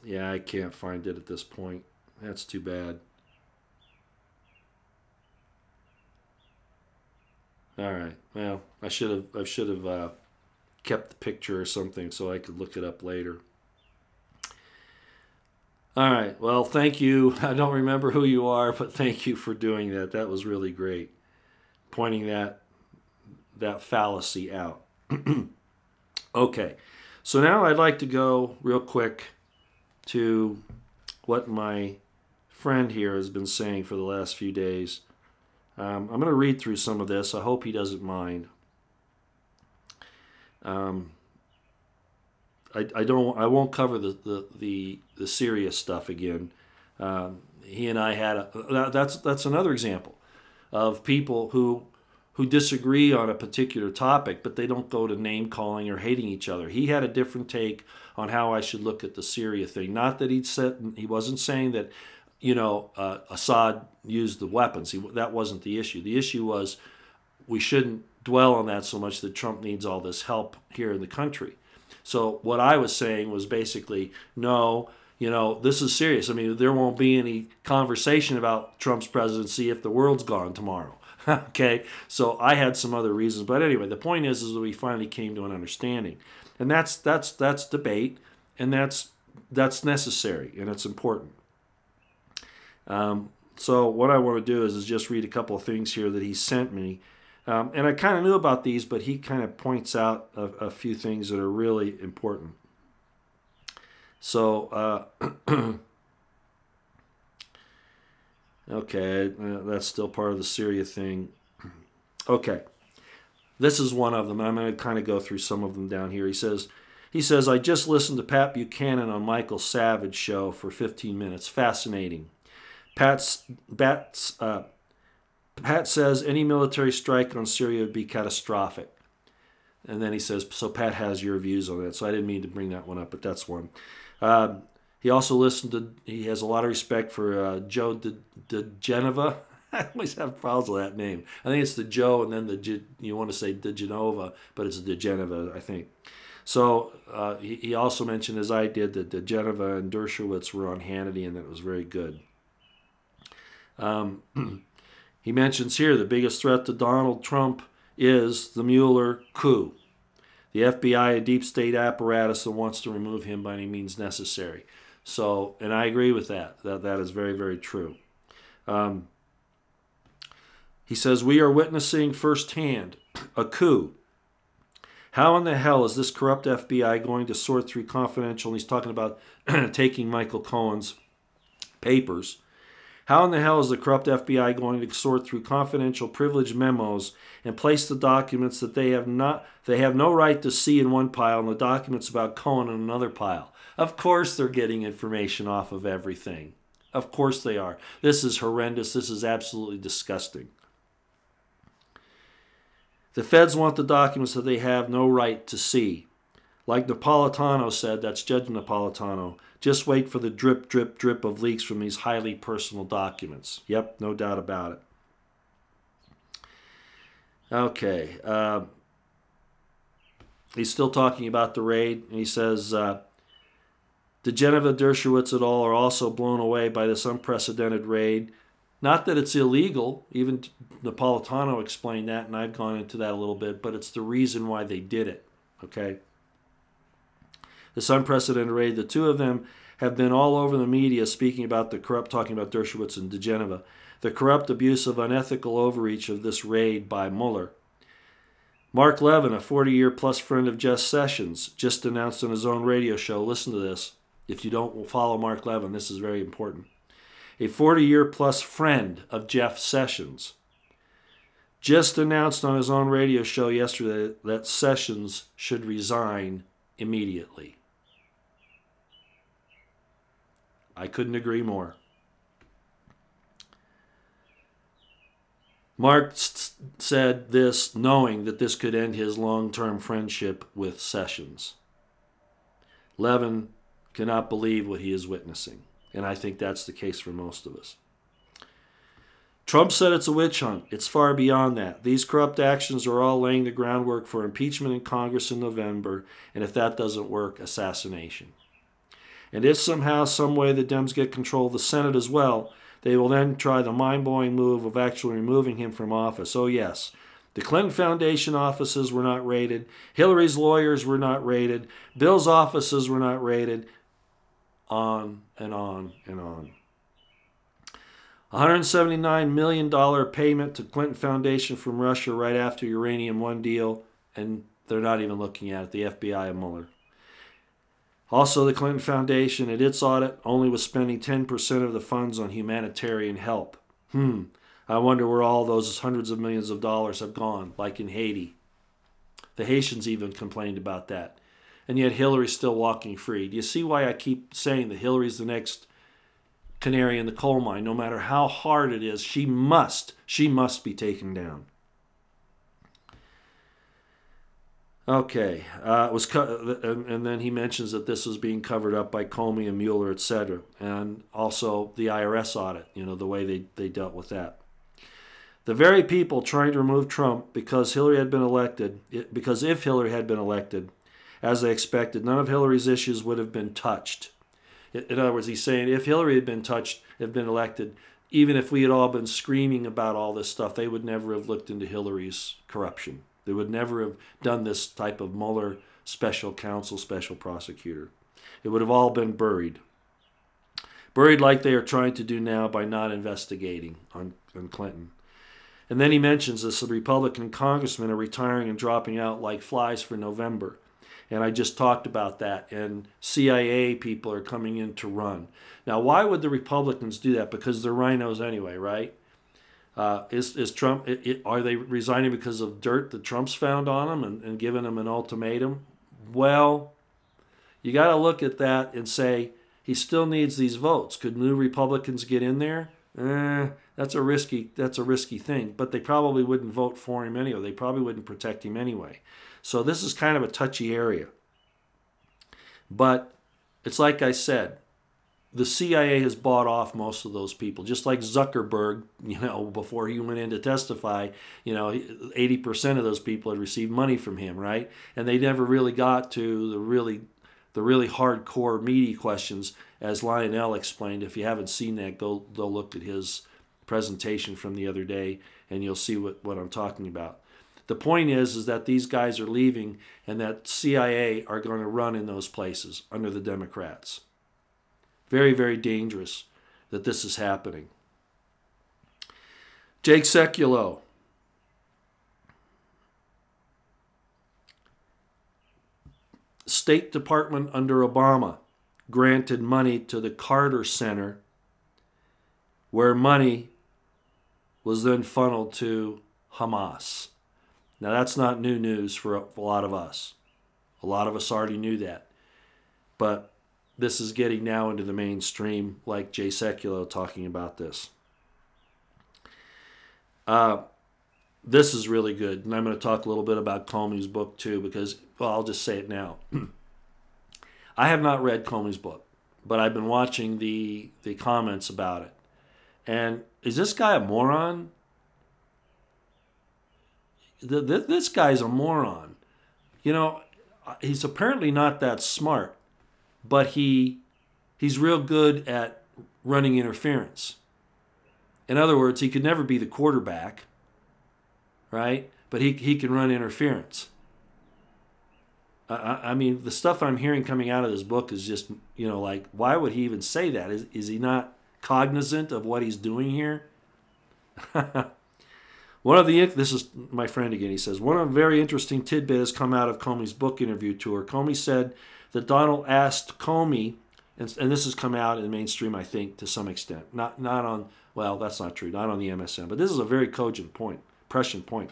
Yeah, I can't find it at this point. That's too bad. All right. Well, I should have kept the picture or something so I could look it up later. All right. Well, thank you. I don't remember who you are, but thank you for doing that. That was really great. Pointing that fallacy out. Okay. So now I'd like to go real quick to what my friend here has been saying for the last few days. I'm going to read through some of this. I hope he doesn't mind. I won't cover the Syria stuff again. He and I had that's another example of people who disagree on a particular topic, but they don't go to name calling or hating each other. He had a different take on how I should look at the Syria thing. Not that he wasn't saying that Assad used the weapons. That wasn't the issue. The issue was we shouldn't dwell on that so much that Trump needs all this help here in the country. So what I was saying was basically, no, this is serious. I mean, there won't be any conversation about Trump's presidency if the world's gone tomorrow. Okay, so I had some other reasons, but anyway, the point is that we finally came to an understanding, and that's debate, and that's necessary and it's important. So what I want to do is just read a couple of things here that he sent me. And I kind of knew about these, but he kind of points out a few things that are really important. So, okay, that's still part of the Syria thing. Okay, this is one of them. I'm going to kind of go through some of them down here. He says, I just listened to Pat Buchanan on Michael Savage show for 15 minutes. Fascinating. Pat says any military strike on Syria would be catastrophic. And then he says, so Pat has your views on that. So I didn't mean to bring that one up, but that's one. He also he has a lot of respect for Joe DeGenova. I always have problems with that name. I think it's the Joe and then you want to say DeGenova, but it's DeGenova, I think. So he also mentioned, as I did, that DeGenova and Dershowitz were on Hannity and that it was very good. He mentions here the biggest threat to Donald Trump is the Mueller coup. The FBI, a deep state apparatus that wants to remove him by any means necessary. So, and I agree with that. That is very, very true. He says, we are witnessing firsthand a coup. How in the hell is this corrupt FBI going to sort through confidential, and he's talking about taking Michael Cohen's papers. How in the hell is the corrupt FBI going to sort through confidential privileged memos and place the documents that they have no right to see in one pile and the documents about Cohen in another pile? Of course they're getting information off of everything. Of course they are. This is horrendous. This is absolutely disgusting. The feds want the documents that they have no right to see. Like Napolitano said, that's Judge Napolitano, just wait for the drip, drip, drip of leaks from these highly personal documents. Yep, no doubt about it. Okay. He's still talking about the raid, and he says, DeGenova, Dershowitz et al. Are also blown away by this unprecedented raid. Not that it's illegal. Even Napolitano explained that, and I've gone into that a little bit, but it's the reason why they did it. Okay? This unprecedented raid, the two of them have been all over the media speaking about the corrupt, talking about Dershowitz and DeGenova, the corrupt, abusive, unethical overreach of this raid by Mueller. Mark Levin, a 40-year-plus friend of Jeff Sessions, just announced on his own radio show, listen to this. If you don't follow Mark Levin, this is very important. A 40-year-plus friend of Jeff Sessions just announced on his own radio show yesterday that Sessions should resign immediately. I couldn't agree more. Mark said this knowing that this could end his long-term friendship with Sessions. Levin cannot believe what he is witnessing. And I think that's the case for most of us. Trump said it's a witch hunt. It's far beyond that. These corrupt actions are all laying the groundwork for impeachment in Congress in November, and if that doesn't work, assassination. And if somehow, some way the Dems get control of the Senate as well, they will then try the mind-blowing move of actually removing him from office. Oh yes, the Clinton Foundation offices were not raided. Hillary's lawyers were not raided. Bill's offices were not raided. On and on and on. $179 million payment to Clinton Foundation from Russia right after Uranium One deal, and they're not even looking at it, the FBI and Mueller. Also, the Clinton Foundation, at its audit, only was spending 10% of the funds on humanitarian help. I wonder where all those hundreds of millions of dollars have gone, like in Haiti. The Haitians even complained about that. And yet Hillary's still walking free. Do you see why I keep saying that Hillary's the next canary in the coal mine? No matter how hard it is, she must be taken down. Okay, and then he mentions that this was being covered up by Comey and Mueller, etc., and also the IRS audit. The way they dealt with that. The very people trying to remove Trump because Hillary had been elected, because if Hillary had been elected, as they expected, none of Hillary's issues would have been touched. In other words, he's saying if Hillary had been elected, even if we had all been screaming about all this stuff, they would never have looked into Hillary's corruption. They would never have done this type of Mueller special counsel, special prosecutor. It would have all been buried. Buried like they are trying to do now by not investigating on Clinton. And then he mentions this, the Republican congressmen are retiring and dropping out like flies for November. And I just talked about that. And CIA people are coming in to run. Now, why would the Republicans do that? Because they're rhinos anyway, right? Is Trump? Are they resigning because of dirt that Trump's found on them and giving them an ultimatum? Well, you got to look at that and say he still needs these votes. Could new Republicans get in there? That's a risky thing. But they probably wouldn't vote for him anyway. They probably wouldn't protect him anyway. So this is kind of a touchy area. But it's like I said, the CIA has bought off most of those people. Just like Zuckerberg, before he went in to testify, 80% of those people had received money from him, right? And they never really got to the really hardcore meaty questions, as Lionel explained. If you haven't seen that, go look at his presentation from the other day, and you'll see what I'm talking about. The point is that these guys are leaving, and that CIA are going to run in those places under the Democrats. Very, very dangerous that this is happening. Jake Sekulow. State Department under Obama granted money to the Carter Center, where money was then funneled to Hamas. Now, that's not new news for a lot of us. A lot of us already knew that. But this is getting now into the mainstream, like Jay Sekulow talking about this. This is really good. And I'm going to talk a little bit about Comey's book too, because, well, I'll just say it now. I have not read Comey's book, but I've been watching the comments about it. And is this guy a moron? This guy's a moron. He's apparently not that smart, but he's real good at running interference. In other words, he could never be the quarterback, right? But he can run interference. I mean, the stuff I'm hearing coming out of this book is just, like, why would he even say that? Is he not cognizant of what he's doing here? This is my friend again, he says, one of the very interesting tidbit has come out of Comey's book interview tour. Comey said that Donald asked Comey, and this has come out in the mainstream, I think, to some extent. Not on, well, that's not true, not on the MSN, but this is a very cogent point, prescient point.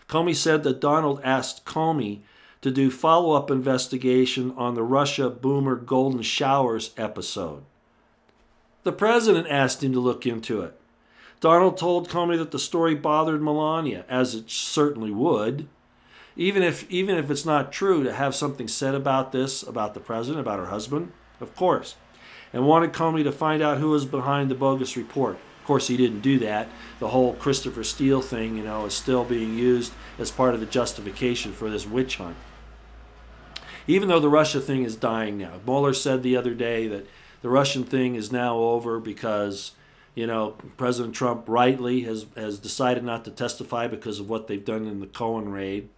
Comey said that Donald asked Comey to do follow-up investigation on the Russia Boomer Golden Showers episode. The president asked him to look into it. Donald told Comey that the story bothered Melania, as it certainly would. even if it's not true, to have something said about this, about the president, about her husband, of course. And wanted Comey to find out who was behind the bogus report. Of course, he didn't do that. The whole Christopher Steele thing, is still being used as part of the justification for this witch hunt. Even though the Russia thing is dying now. Mueller said the other day that the Russian thing is now over because, President Trump rightly has decided not to testify because of what they've done in the Cohen raid.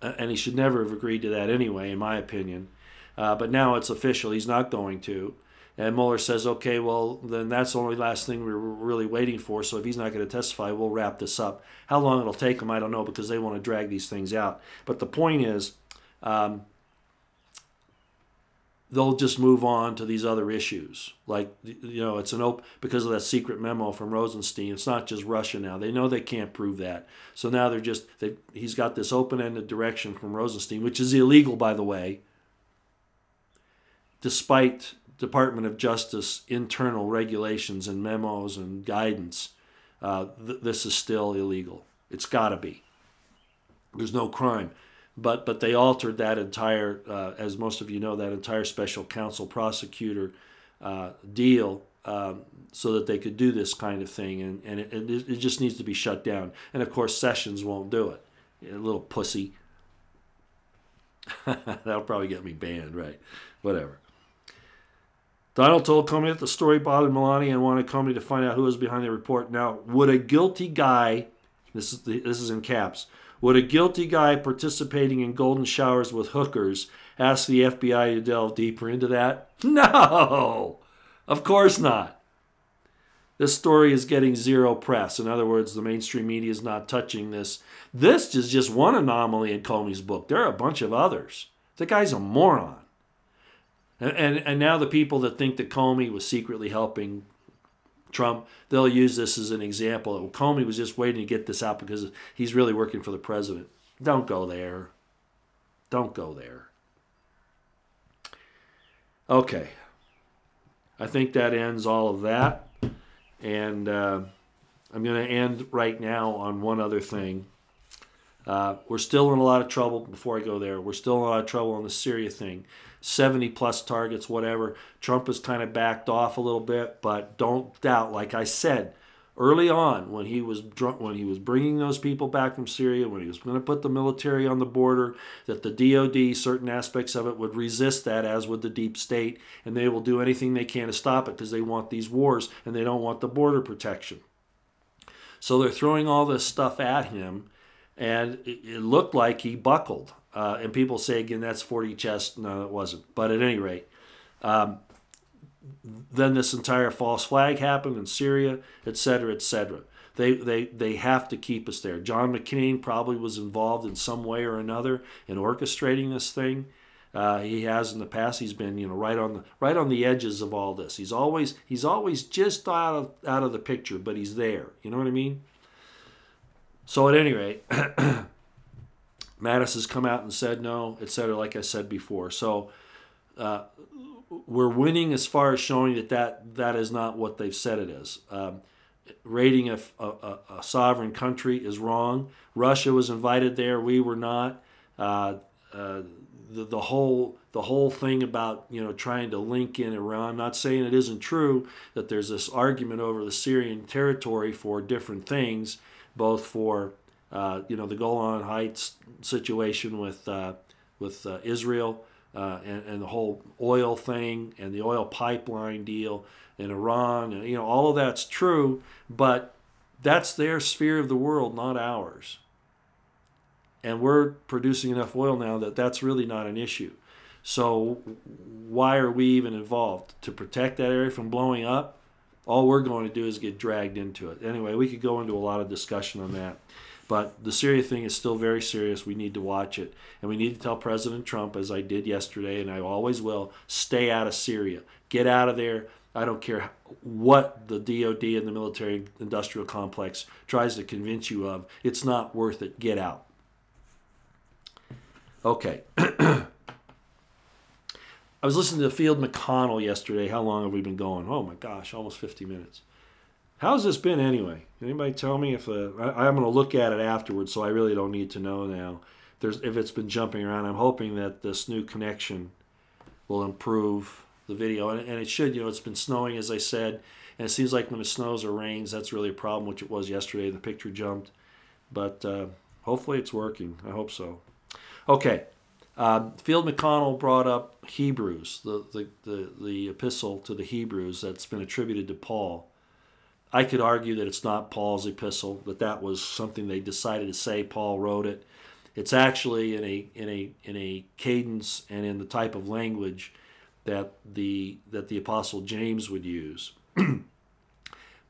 And he should never have agreed to that anyway, in my opinion. But now it's official. He's not going to. And Mueller says, okay, well, then that's the only last thing we're really waiting for. So if he's not going to testify, we'll wrap this up. How long it'll take him, I don't know, because they want to drag these things out. But the point is, they'll just move on to these other issues. Like, it's because of that secret memo from Rosenstein. It's not just Russia now. They know they can't prove that. So now he's got this open-ended direction from Rosenstein, which is illegal, by the way, despite Department of Justice internal regulations and memos and guidance. This is still illegal. It's got to be. There's no crime. But they altered that entire, as most of you know, that entire special counsel prosecutor deal so that they could do this kind of thing. And it just needs to be shut down. And, of course, Sessions won't do it. A little pussy. That'll probably get me banned, right? Whatever. Donald told Comey that the story bothered Melania and wanted Comey to find out who was behind the report. Now, would a guilty guy, this is in caps, would a guilty guy participating in golden showers with hookers ask the FBI to delve deeper into that? No! Of course not. This story is getting zero press. In other words, the mainstream media is not touching this. This is just one anomaly in Comey's book. There are a bunch of others. The guy's a moron. And now the people that think that Comey was secretly helping Trump, they'll use this as an example. Comey was just waiting to get this out because he's really working for the president. Don't go there. Don't go there. Okay. I think that ends all of that. And I'm going to end right now on one other thing. We're still in a lot of trouble, before I go there, we're still in a lot of trouble on the Syria thing. 70-plus targets, whatever. Trump has kind of backed off a little bit, but don't doubt, like I said, early on when he was bringing those people back from Syria, when he was going to put the military on the border, that the DOD, certain aspects of it, would resist that, as would the deep state, and they will do anything they can to stop it because they want these wars and they don't want the border protection. So they're throwing all this stuff at him, and it looked like he buckled. And people say, again, that's 40 chest. No, it wasn't. But at any rate, then this entire false flag happened in Syria, et cetera, et cetera. They have to keep us there. John McCain probably was involved in some way or another in orchestrating this thing. He has in the past. He's been, right on the edges of all this. He's always just out of the picture, but he's there. You know what I mean? So at any rate, Mattis has come out and said no, et cetera, like I said before. So we're winning as far as showing that is not what they've said it is. Raiding a sovereign country is wrong. Russia was invited there. We were not. The whole thing about trying to link in Iran. I'm not saying it isn't true that there's this argument over the Syrian territory for different things, both for the Golan Heights situation with Israel and the whole oil thing and the oil pipeline deal in Iran, and all of that's true, but that's their sphere of the world, not ours. And we're producing enough oil now that that's really not an issue. So why are we even involved? To protect that area from blowing up? All we're going to do is get dragged into it. Anyway, we could go into a lot of discussion on that. But the Syria thing is still very serious. We need to watch it. And we need to tell President Trump, as I did yesterday, and I always will, stay out of Syria. Get out of there. I don't care what the DOD and the military-industrial complex tries to convince you of. It's not worth it. Get out. Okay. I was listening to Field McConnell yesterday. How long have we been going? Oh, my gosh, almost 50 minutes. How's this been anyway? Anybody tell me if I'm going to look at it afterwards, so I really don't need to know now. if it's been jumping around. I'm hoping that this new connection will improve the video, and it should. It's been snowing, as I said, and it seems like when it snows or rains, that's really a problem, which it was yesterday. The picture jumped, but hopefully it's working. I hope so. Okay. Field McConnell brought up Hebrews, the epistle to the Hebrews that's been attributed to Paul. I could argue that it's not Paul's epistle, that was something they decided to say. Paul wrote it. It's actually in a cadence and in the type of language that the Apostle James would use.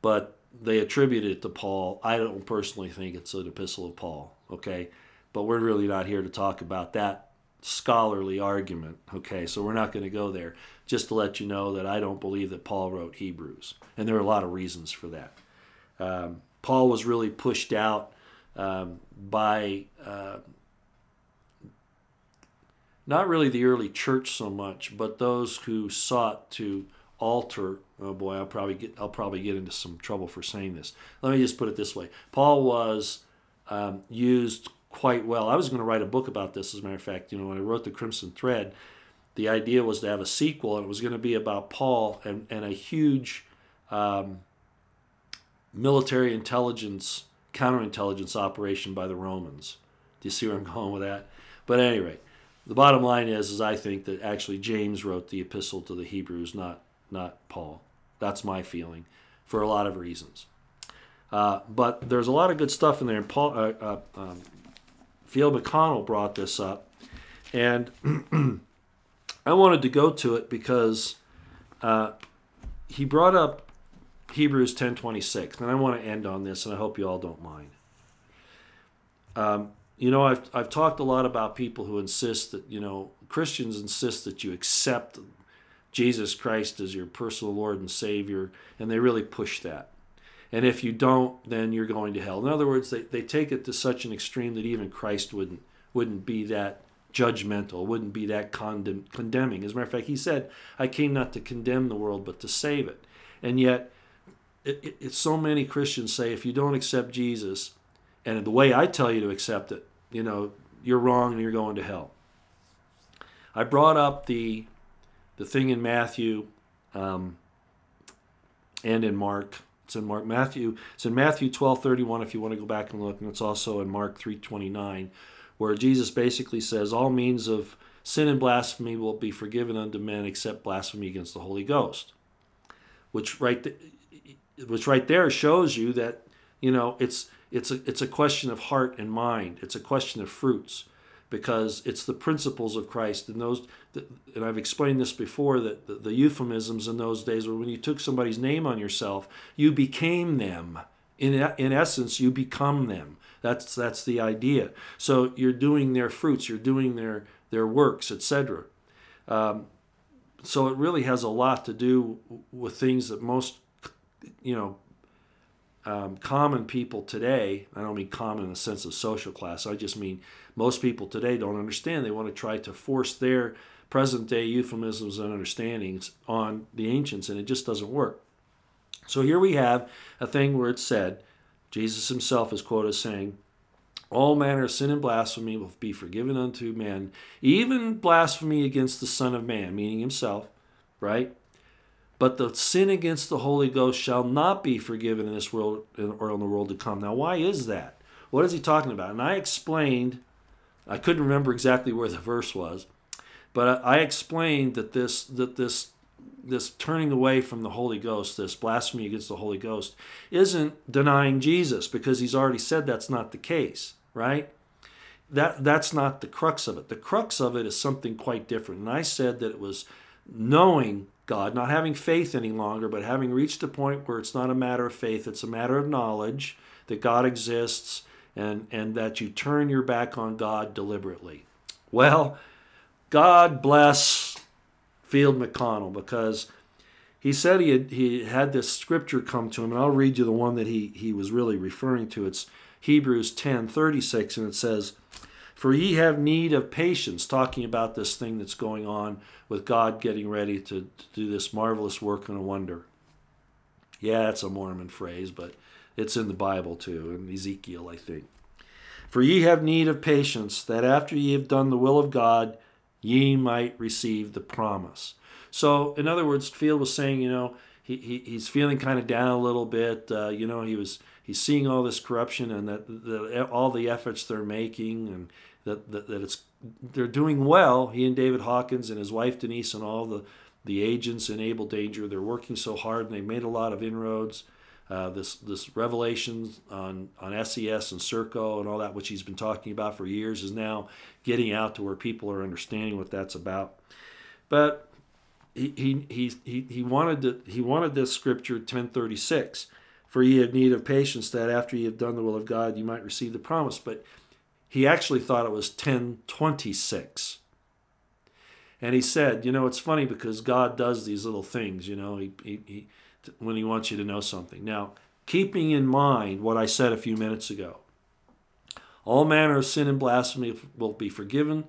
But they attribute it to Paul. I don't personally think it's an epistle of Paul, okay? But we're really not here to talk about that scholarly argument, okay? So we're not going to go there. Just to let you know that I don't believe that Paul wrote Hebrews. And there are a lot of reasons for that. Paul was really pushed out by not really the early church so much, but those who sought to alter. Oh boy, I'll probably get into some trouble for saying this. Let me just put it this way: Paul was used quite well. I was going to write a book about this, as a matter of fact. When I wrote The Crimson Thread, the idea was to have a sequel, and it was going to be about Paul and a huge military intelligence, counterintelligence operation by the Romans. Do you see where I'm going with that? But at any rate, the bottom line is I think that actually James wrote the epistle to the Hebrews, not Paul. That's my feeling, for a lot of reasons. But there's a lot of good stuff in there. And Field McConnell brought this up, and I wanted to go to it because he brought up Hebrews 10:26, and I want to end on this, and I hope you all don't mind. I've talked a lot about people who insist that, Christians insist that you accept Jesus Christ as your personal Lord and Savior, and they really push that. And if you don't, then you're going to hell. In other words, they take it to such an extreme that even Christ wouldn't be that judgmental, wouldn't be that condemning. As a matter of fact, he said, I came not to condemn the world, but to save it. And yet, it's so many Christians say, if you don't accept Jesus, and the way I tell you to accept it, you're wrong and you're going to hell. I brought up the thing in Matthew and in Mark. It's in Matthew 12:31 if you want to go back and look, and it's also in Mark 3:29, where Jesus basically says, all means of sin and blasphemy will be forgiven unto men except blasphemy against the Holy Ghost. Which right there shows you that, it's a question of heart and mind. It's a question of fruits, because it's the principles of Christ. And I've explained this before, that the euphemisms in those days were when you took somebody's name on yourself, you became them. In essence, you become them. That's the idea. So you're doing their fruits, you're doing their works, etc. So it really has a lot to do with things that most, common people today, I don't mean common in the sense of social class, I just mean most people today don't understand. They want to try to force their present-day euphemisms and understandings on the ancients, and it just doesn't work. So here we have a thing where it's said, Jesus himself is quoted as saying, all manner of sin and blasphemy will be forgiven unto men, even blasphemy against the Son of Man, meaning himself, right? But the sin against the Holy Ghost shall not be forgiven in this world or in the world to come. Now, why is that? What is he talking about? And I explained, I couldn't remember exactly where the verse was, but I explained that this turning away from the Holy Ghost, this blasphemy against the Holy Ghost, isn't denying Jesus, because he's already said that's not the case, right? That's not the crux of it. The crux of it is something quite different. And I said that it was knowing God, not having faith any longer, but having reached a point where it's not a matter of faith, it's a matter of knowledge that God exists, and that you turn your back on God deliberately. Well, God bless Field McConnell, because he said he had this scripture come to him, and I'll read you the one that he was really referring to. It's Hebrews 10:36, and it says, for ye have need of patience, talking about this thing that's going on with God getting ready to do this marvelous work and a wonder. Yeah, it's a Mormon phrase, but it's in the Bible too, in Ezekiel, I think. For ye have need of patience, that after ye have done the will of God, ye might receive the promise. So, in other words, Field was saying, he's feeling kind of down a little bit. He's seeing all this corruption and that all the efforts they're making, and that they're doing well. He and David Hawkins and his wife Denise and all the agents in Able Danger, they're working so hard and they made a lot of inroads. This revelation on SES and Serco and all that, which he's been talking about for years, is now getting out to where people are understanding what that's about. But he wanted this scripture 10:36, for ye have need of patience, that after ye have done the will of God, you might receive the promise. But he actually thought it was 10:26. And he said, it's funny because God does these little things, when he wants you to know something. Now, keeping in mind what I said a few minutes ago, all manner of sin and blasphemy will be forgiven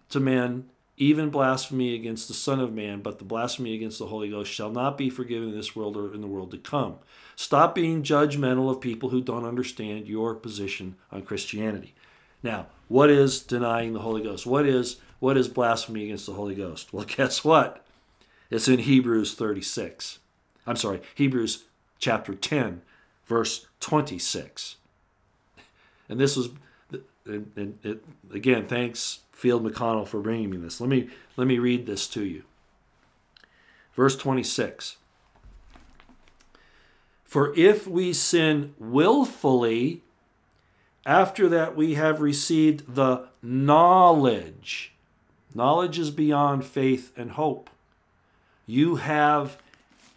to men, even blasphemy against the Son of Man, but the blasphemy against the Holy Ghost shall not be forgiven in this world or in the world to come. Stop being judgmental of people who don't understand your position on Christianity. Now, what is denying the Holy Ghost? What is blasphemy against the Holy Ghost? Well, guess what? It's in Hebrews chapter 10, verse 26. And this was, again, thanks Field McConnell for bringing me this. Let me read this to you. Verse 26. For if we sin willfully, after that we have received the knowledge. Knowledge is beyond faith and hope. You have,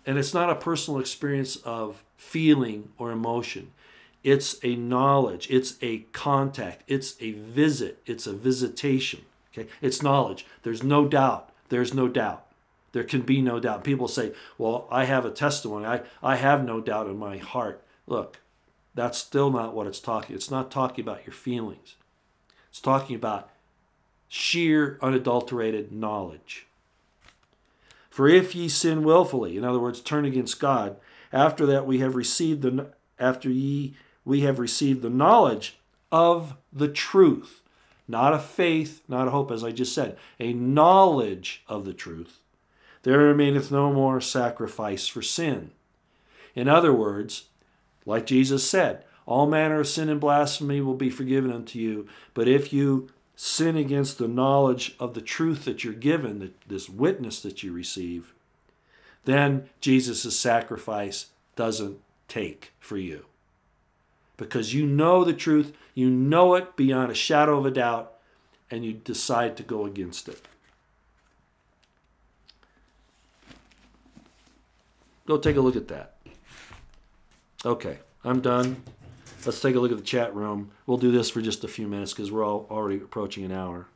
and it's not a personal experience of feeling or emotion. It's a knowledge. It's a contact. It's a visit. It's a visitation. Okay? It's knowledge. There's no doubt. There's no doubt. There can be no doubt. People say, well, I have a testimony. I have no doubt in my heart. Look, that's still not what it's talking. It's not talking about your feelings. It's talking about sheer, unadulterated knowledge. For if ye sin willfully, in other words, turn against God, after that we have received the knowledge of the truth, not a faith, not a hope, as I just said, a knowledge of the truth. There remaineth no more sacrifice for sin. In other words, like Jesus said, all manner of sin and blasphemy will be forgiven unto you, but if you sin against the knowledge of the truth that you're given, this witness that you receive, then Jesus' sacrifice doesn't take for you. Because you know the truth, you know it beyond a shadow of a doubt, and you decide to go against it. Go take a look at that. Okay, I'm done. Let's take a look at the chat room. We'll do this for just a few minutes because we're already approaching an hour.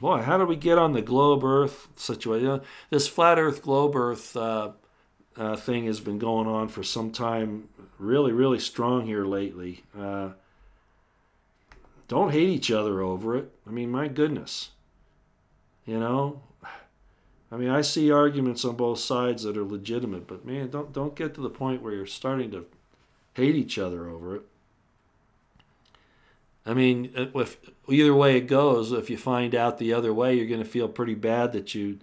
Boy, how did we get on the globe Earth situation? This flat Earth, globe Earth thing has been going on for some time. Really, really strong here lately. Don't hate each other over it. I mean, my goodness. I see arguments on both sides that are legitimate, but man, don't get to the point where you're starting to hate each other over it. I mean, if either way it goes, if you find out the other way, you're going to feel pretty bad that you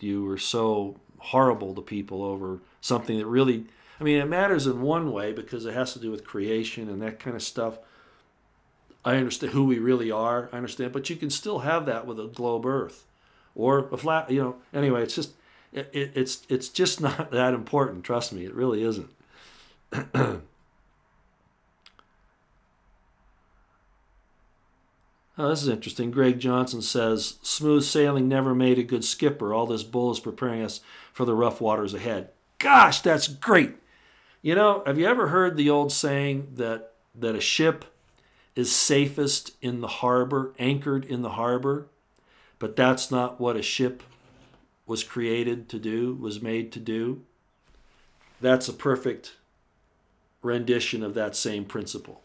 were so horrible to people over something that really, it matters in one way because it has to do with creation and that kind of stuff. I understand who we really are, I understand, but you can still have that with a globe Earth. Or a flat, anyway, it's just not that important. Trust me, it really isn't. Oh, this is interesting. Greg Johnson says, smooth sailing never made a good skipper. All this bull is preparing us for the rough waters ahead. Gosh, that's great. Have you ever heard the old saying that a ship is safest in the harbor, anchored in the harbor? But that's not what a ship was created to do, was made to do. That's a perfect rendition of that same principle.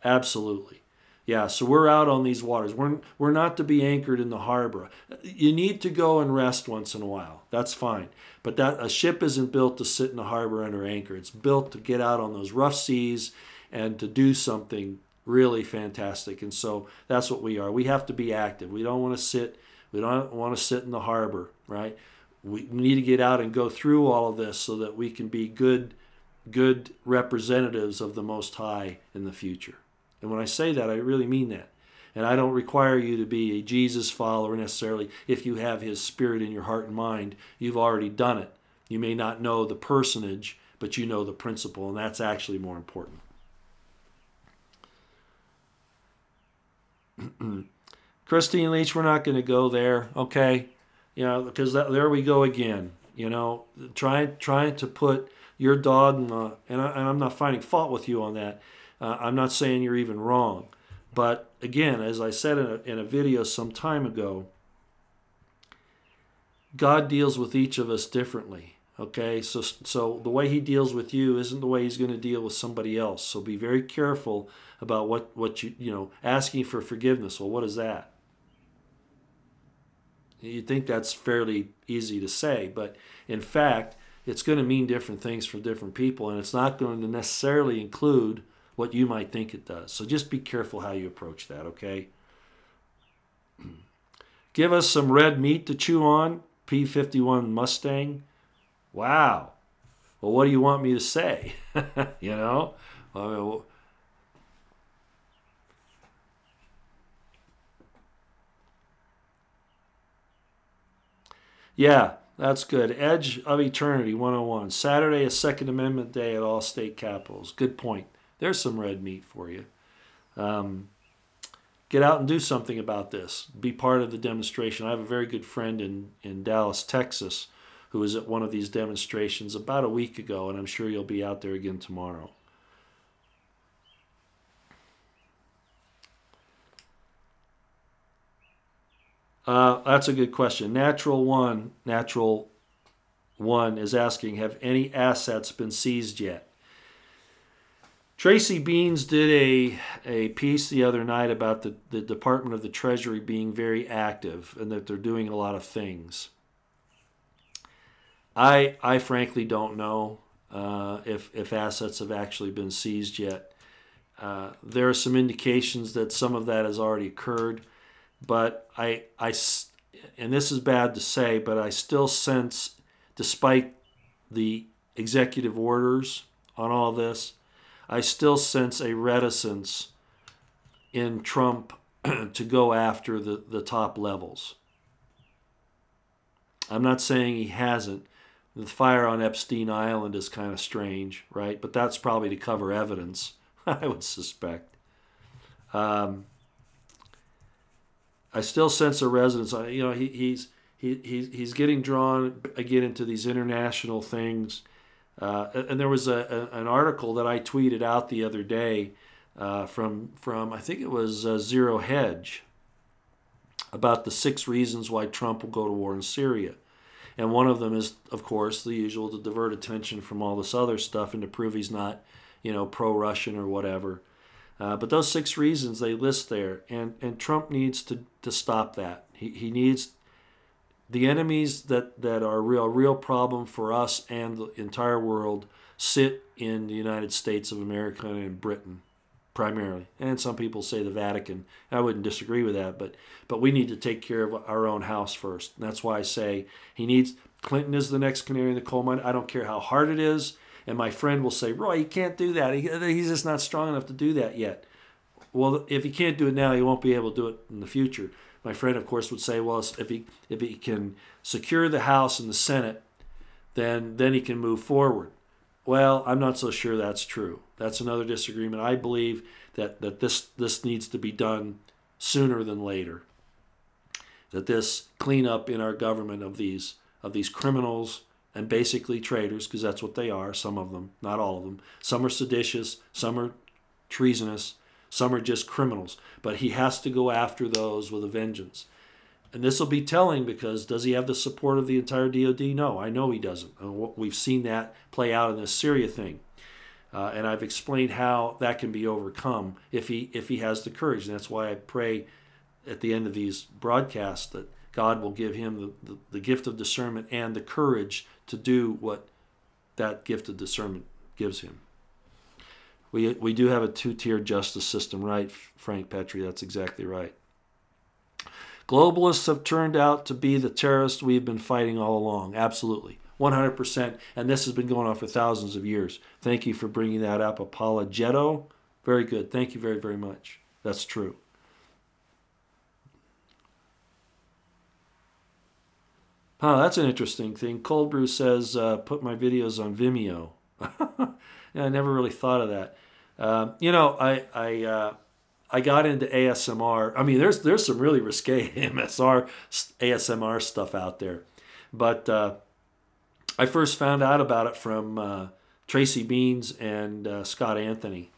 Absolutely. Yeah, so we're out on these waters. We're not to be anchored in the harbor. You need to go and rest once in a while. That's fine. But that a ship isn't built to sit in the harbor under anchor. It's built to get out on those rough seas and to do something really fantastic. And so that's what we are. We have to be active. We don't want to sit. We don't want to sit in the harbor, right? We need to get out and go through all of this so that we can be good representatives of the Most High in the future. And when I say that, I really mean that. And I don't require you to be a Jesus follower necessarily. If you have his spirit in your heart and mind, you've already done it. You may not know the personage, but you know the principle, and that's actually more important. Christine Leach, we're not going to go there, okay? Because there we go again. Trying to put your dogma, and I'm not finding fault with you on that. I'm not saying you're even wrong. But again, as I said in a video some time ago, God deals with each of us differently. Okay, so the way he deals with you isn't the way he's going to deal with somebody else. So be very careful about what asking for forgiveness. Well, what is that? You'd think that's fairly easy to say, but in fact, it's going to mean different things for different people, and it's not going to necessarily include what you might think it does. So just be careful how you approach that, okay? Give us some red meat to chew on, P-51 Mustang. Wow. Well, what do you want me to say? Yeah, that's good. Edge of Eternity 101. Saturday is Second Amendment Day at all state capitals. Good point. There's some red meat for you. Get out and do something about this. Be part of the demonstration. I have a very good friend in Dallas, Texas, who was at one of these demonstrations about a week ago, and I'm sure you'll be out there again tomorrow. That's a good question. Natural One is asking, have any assets been seized yet? Tracy Beans did a piece the other night about the Department of the Treasury being very active and that they're doing a lot of things. I frankly don't know if assets have actually been seized yet. There are some indications that some of that has already occurred, but and this is bad to say, but I still sense, despite the executive orders on all this, I still sense a reticence in Trump to go after the top levels. I'm not saying he hasn't. The fire on Epstein Island is kind of strange, right? But that's probably to cover evidence, I would suspect. I still sense a resonance. He's getting drawn again into these international things. And there was an article that I tweeted out the other day from I think it was Zero Hedge about the 6 reasons why Trump will go to war in Syria. And one of them is, of course, the usual, to divert attention from all this other stuff and to prove he's not, pro-Russian or whatever. But those 6 reasons they list there, and Trump needs to stop that. He needs the enemies that are a real problem for us and the entire world sit in the United States of America and Britain, primarily. And some people say the Vatican. I wouldn't disagree with that, but we need to take care of our own house first. And that's why I say Clinton is the next canary in the coal mine. I don't care how hard it is. And my friend will say, Roy, he can't do that. He's just not strong enough to do that yet. Well, if he can't do it now, he won't be able to do it in the future. My friend, of course, would say, well, if he can secure the House and the Senate, then he can move forward. Well, I'm not so sure that's true. That's another disagreement. I believe that this needs to be done sooner than later. That this cleanup in our government of these criminals and basically traitors, because that's what they are, some of them, not all of them. Some are seditious, some are treasonous, some are just criminals. But he has to go after those with a vengeance. And this will be telling, because does he have the support of the entire DOD? No, I know he doesn't. And we've seen that play out in this Syria thing. And I've explained how that can be overcome if he has the courage. And that's why I pray at the end of these broadcasts that God will give him the gift of discernment and the courage to do what that gift of discernment gives him. We do have a two-tiered justice system, right, Frank Petrie? That's exactly right. Globalists have turned out to be the terrorists we've been fighting all along. Absolutely. 100%. And this has been going on for thousands of years. Thank you for bringing that up. Apologeto. Very good. Thank you very, very much. That's true. That's an interesting thing. Cold Brew says, put my videos on Vimeo. Yeah, I never really thought of that. You know, I got into ASMR. I mean, there's some really risque ASMR stuff out there. But I first found out about it from Tracy Beans and Scott Anthony.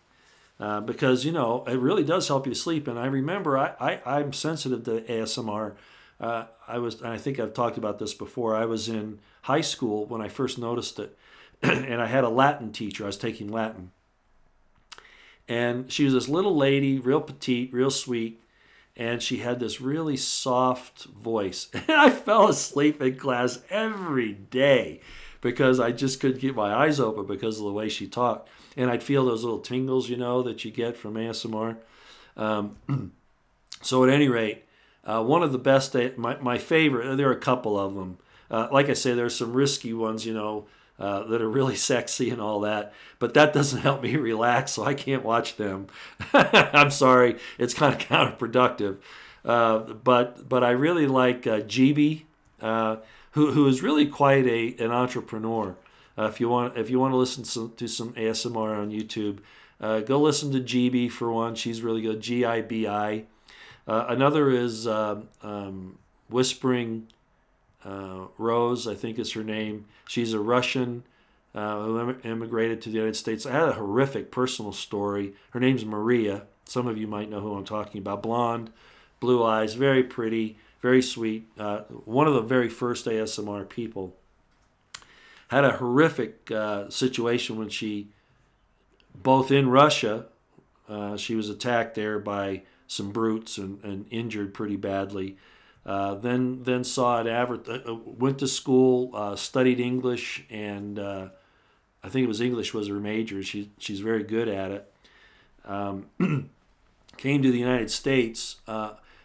Because, you know, it really does help you sleep. And I remember I'm sensitive to ASMR. I think I've talked about this before. I was in high school when I first noticed it. And I had a Latin teacher. I was taking Latin. And she was this little lady, real petite, real sweet. And she had this really soft voice. And I fell asleep in class every day because I just couldn't keep my eyes open because of the way she talked. And I'd feel those little tingles, you know, that you get from ASMR. So at any rate, one of the best, my favorite, there are a couple of them. Like I say, there's some risky ones, you know, that are really sexy and all that. But that doesn't help me relax, so I can't watch them. I'm sorry. It's kind of counterproductive. But I really like GB, who is really quite an entrepreneur. If you want to listen to some ASMR on YouTube, go listen to GB for one. She's really good. GIBI. Another is Whispering Rose, I think is her name. She's a Russian who immigrated to the United States. I had a horrific personal story. Her name's Maria. Some of you might know who I'm talking about. Blonde, blue eyes, very pretty, very sweet. One of the very first ASMR people. Had a horrific situation when she, both in Russia, she was attacked there by some brutes and injured pretty badly. Then saw it, went to school, studied English, and I think it was English was her major. She's very good at it. Came to the United States,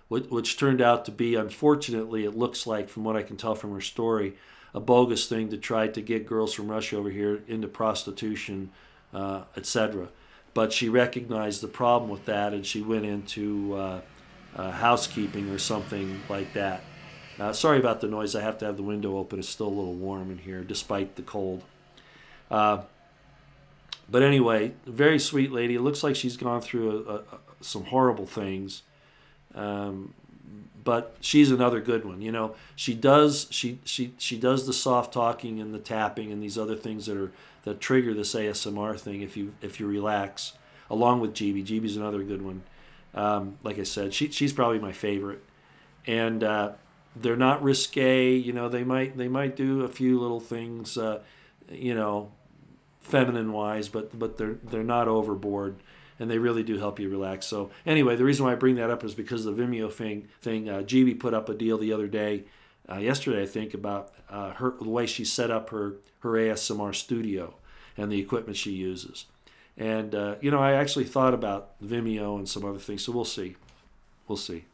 which turned out to be, unfortunately, it looks like, from what I can tell from her story, a bogus thing to try to get girls from Russia over here into prostitution, etc. But she recognized the problem with that, and she went into housekeeping or something like that. Sorry about the noise. I have to have the window open. It's still a little warm in here, despite the cold. But anyway, very sweet lady. It looks like she's gone through some horrible things. But she's another good one. You know, she does the soft talking and the tapping and these other things that trigger this ASMR thing if you relax, along with GB. GB's another good one. Like I said, she's probably my favorite, and they're not risque. You know, they might do a few little things, you know, feminine wise, but they're not overboard, and they really do help you relax. So anyway, the reason why I bring that up is because of the Vimeo thing. GB put up a deal the other day, yesterday I think, about the way she set up her ASMR studio and the equipment she uses. And, you know, I actually thought about Vimeo and some other things, so we'll see. We'll see.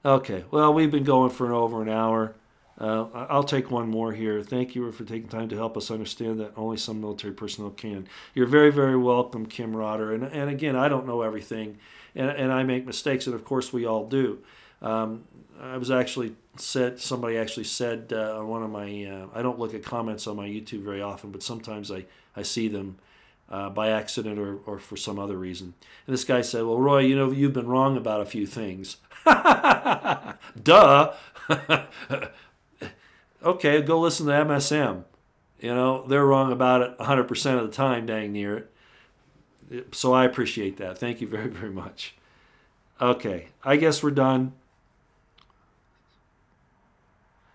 Okay, well, we've been going for over an hour. I'll take one more here. Thank you for taking time to help us understand that only some military personnel can. You're very, very welcome, Kim Rotter. And again, I don't know everything, and I make mistakes, and of course we all do. I was actually somebody actually said on one of my, I don't look at comments on my YouTube very often, but sometimes I see them by accident or for some other reason. And this guy said, well, Roy, you know, you've been wrong about a few things. Duh. Okay, go listen to MSM. You know, they're wrong about it 100% of the time, dang near it. So I appreciate that. Thank you very, very much. Okay, I guess we're done.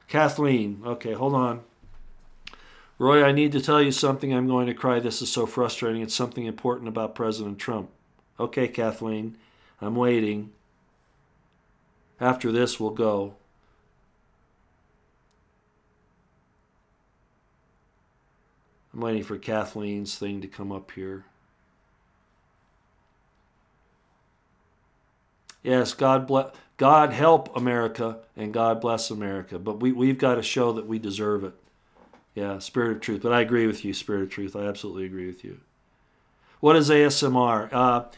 Kathleen, okay, hold on. Roy, I need to tell you something. I'm going to cry. This is so frustrating. It's something important about President Trump. Okay, Kathleen, I'm waiting. After this, we'll go. I'm waiting for Kathleen's thing to come up here. Yes, God help America and God bless America. But we've got to show that we deserve it. Yeah, Spirit of Truth. But I agree with you, Spirit of Truth. I absolutely agree with you. What is ASMR?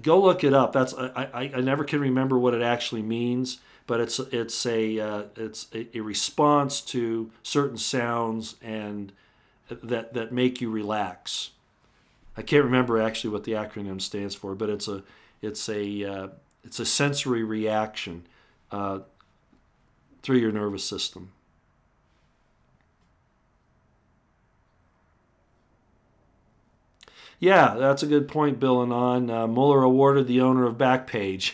Go look it up. I never can remember what it actually means, but it's a response to certain sounds and that make you relax. I can't remember actually what the acronym stands for, but it's a sensory reaction through your nervous system. Yeah, that's a good point, Bill and on. Mueller awarded the owner of Backpage,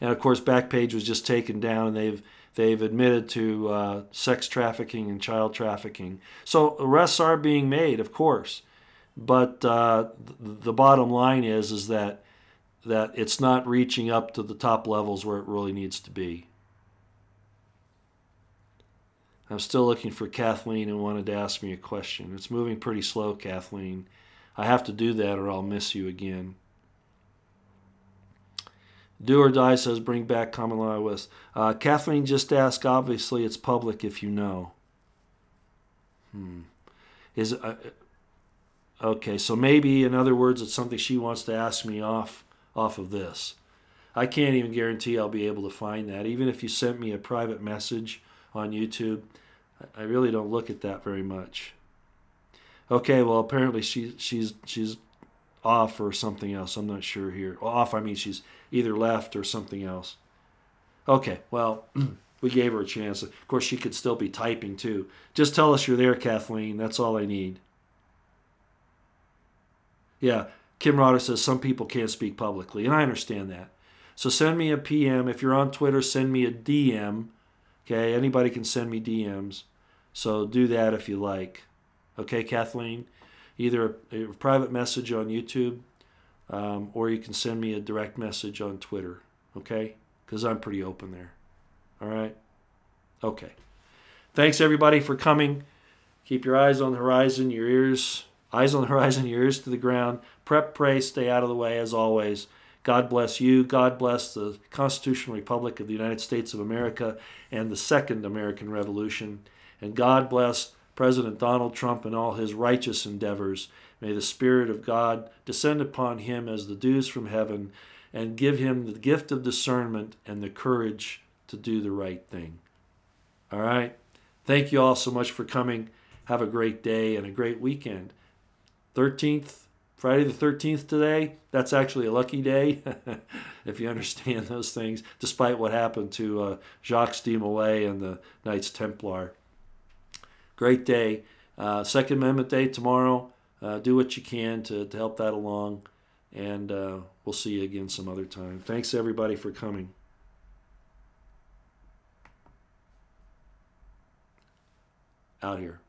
and of course, Backpage was just taken down, and they've admitted to sex trafficking and child trafficking. So arrests are being made, of course, but the bottom line is that it's not reaching up to the top levels where it really needs to be. I'm still looking for Kathleen who wanted to ask me a question. It's moving pretty slow, Kathleen. I have to do that or I'll miss you again. Do or Die says bring back common law with. Kathleen just asked, obviously it's public if you know. Is okay, so maybe in other words it's something she wants to ask me off of this. I can't even guarantee I'll be able to find that. Even if you sent me a private message on YouTube, I really don't look at that very much. Okay, well apparently she's off or something else. I'm not sure here. Well, off, I mean she's either left or something else. Okay, well, we gave her a chance. Of course, she could still be typing too. Just tell us you're there, Kathleen. That's all I need. Yeah, Kim Rotter says some people can't speak publicly, and I understand that. So send me a PM. If you're on Twitter, send me a DM. Okay, anybody can send me DMs. So do that if you like. Okay, Kathleen? Either a private message on YouTube or you can send me a direct message on Twitter. Okay? Because I'm pretty open there. All right? Okay. Thanks, everybody, for coming. Keep your eyes on the horizon, your ears, eyes on the horizon, your ears to the ground. Prep, pray, stay out of the way, as always. God bless you. God bless the Constitutional Republic of the United States of America and the Second American Revolution. And God bless President Donald Trump and all his righteous endeavors. May the Spirit of God descend upon him as the dews from heaven and give him the gift of discernment and the courage to do the right thing. All right? Thank you all so much for coming. Have a great day and a great weekend. 13th, Friday the 13th today, that's actually a lucky day, if you understand those things, despite what happened to Jacques de Molay and the Knights Templar. Great day. Second Amendment Day tomorrow. Do what you can to help that along. And we'll see you again some other time. Thanks, everybody, for coming. Out here.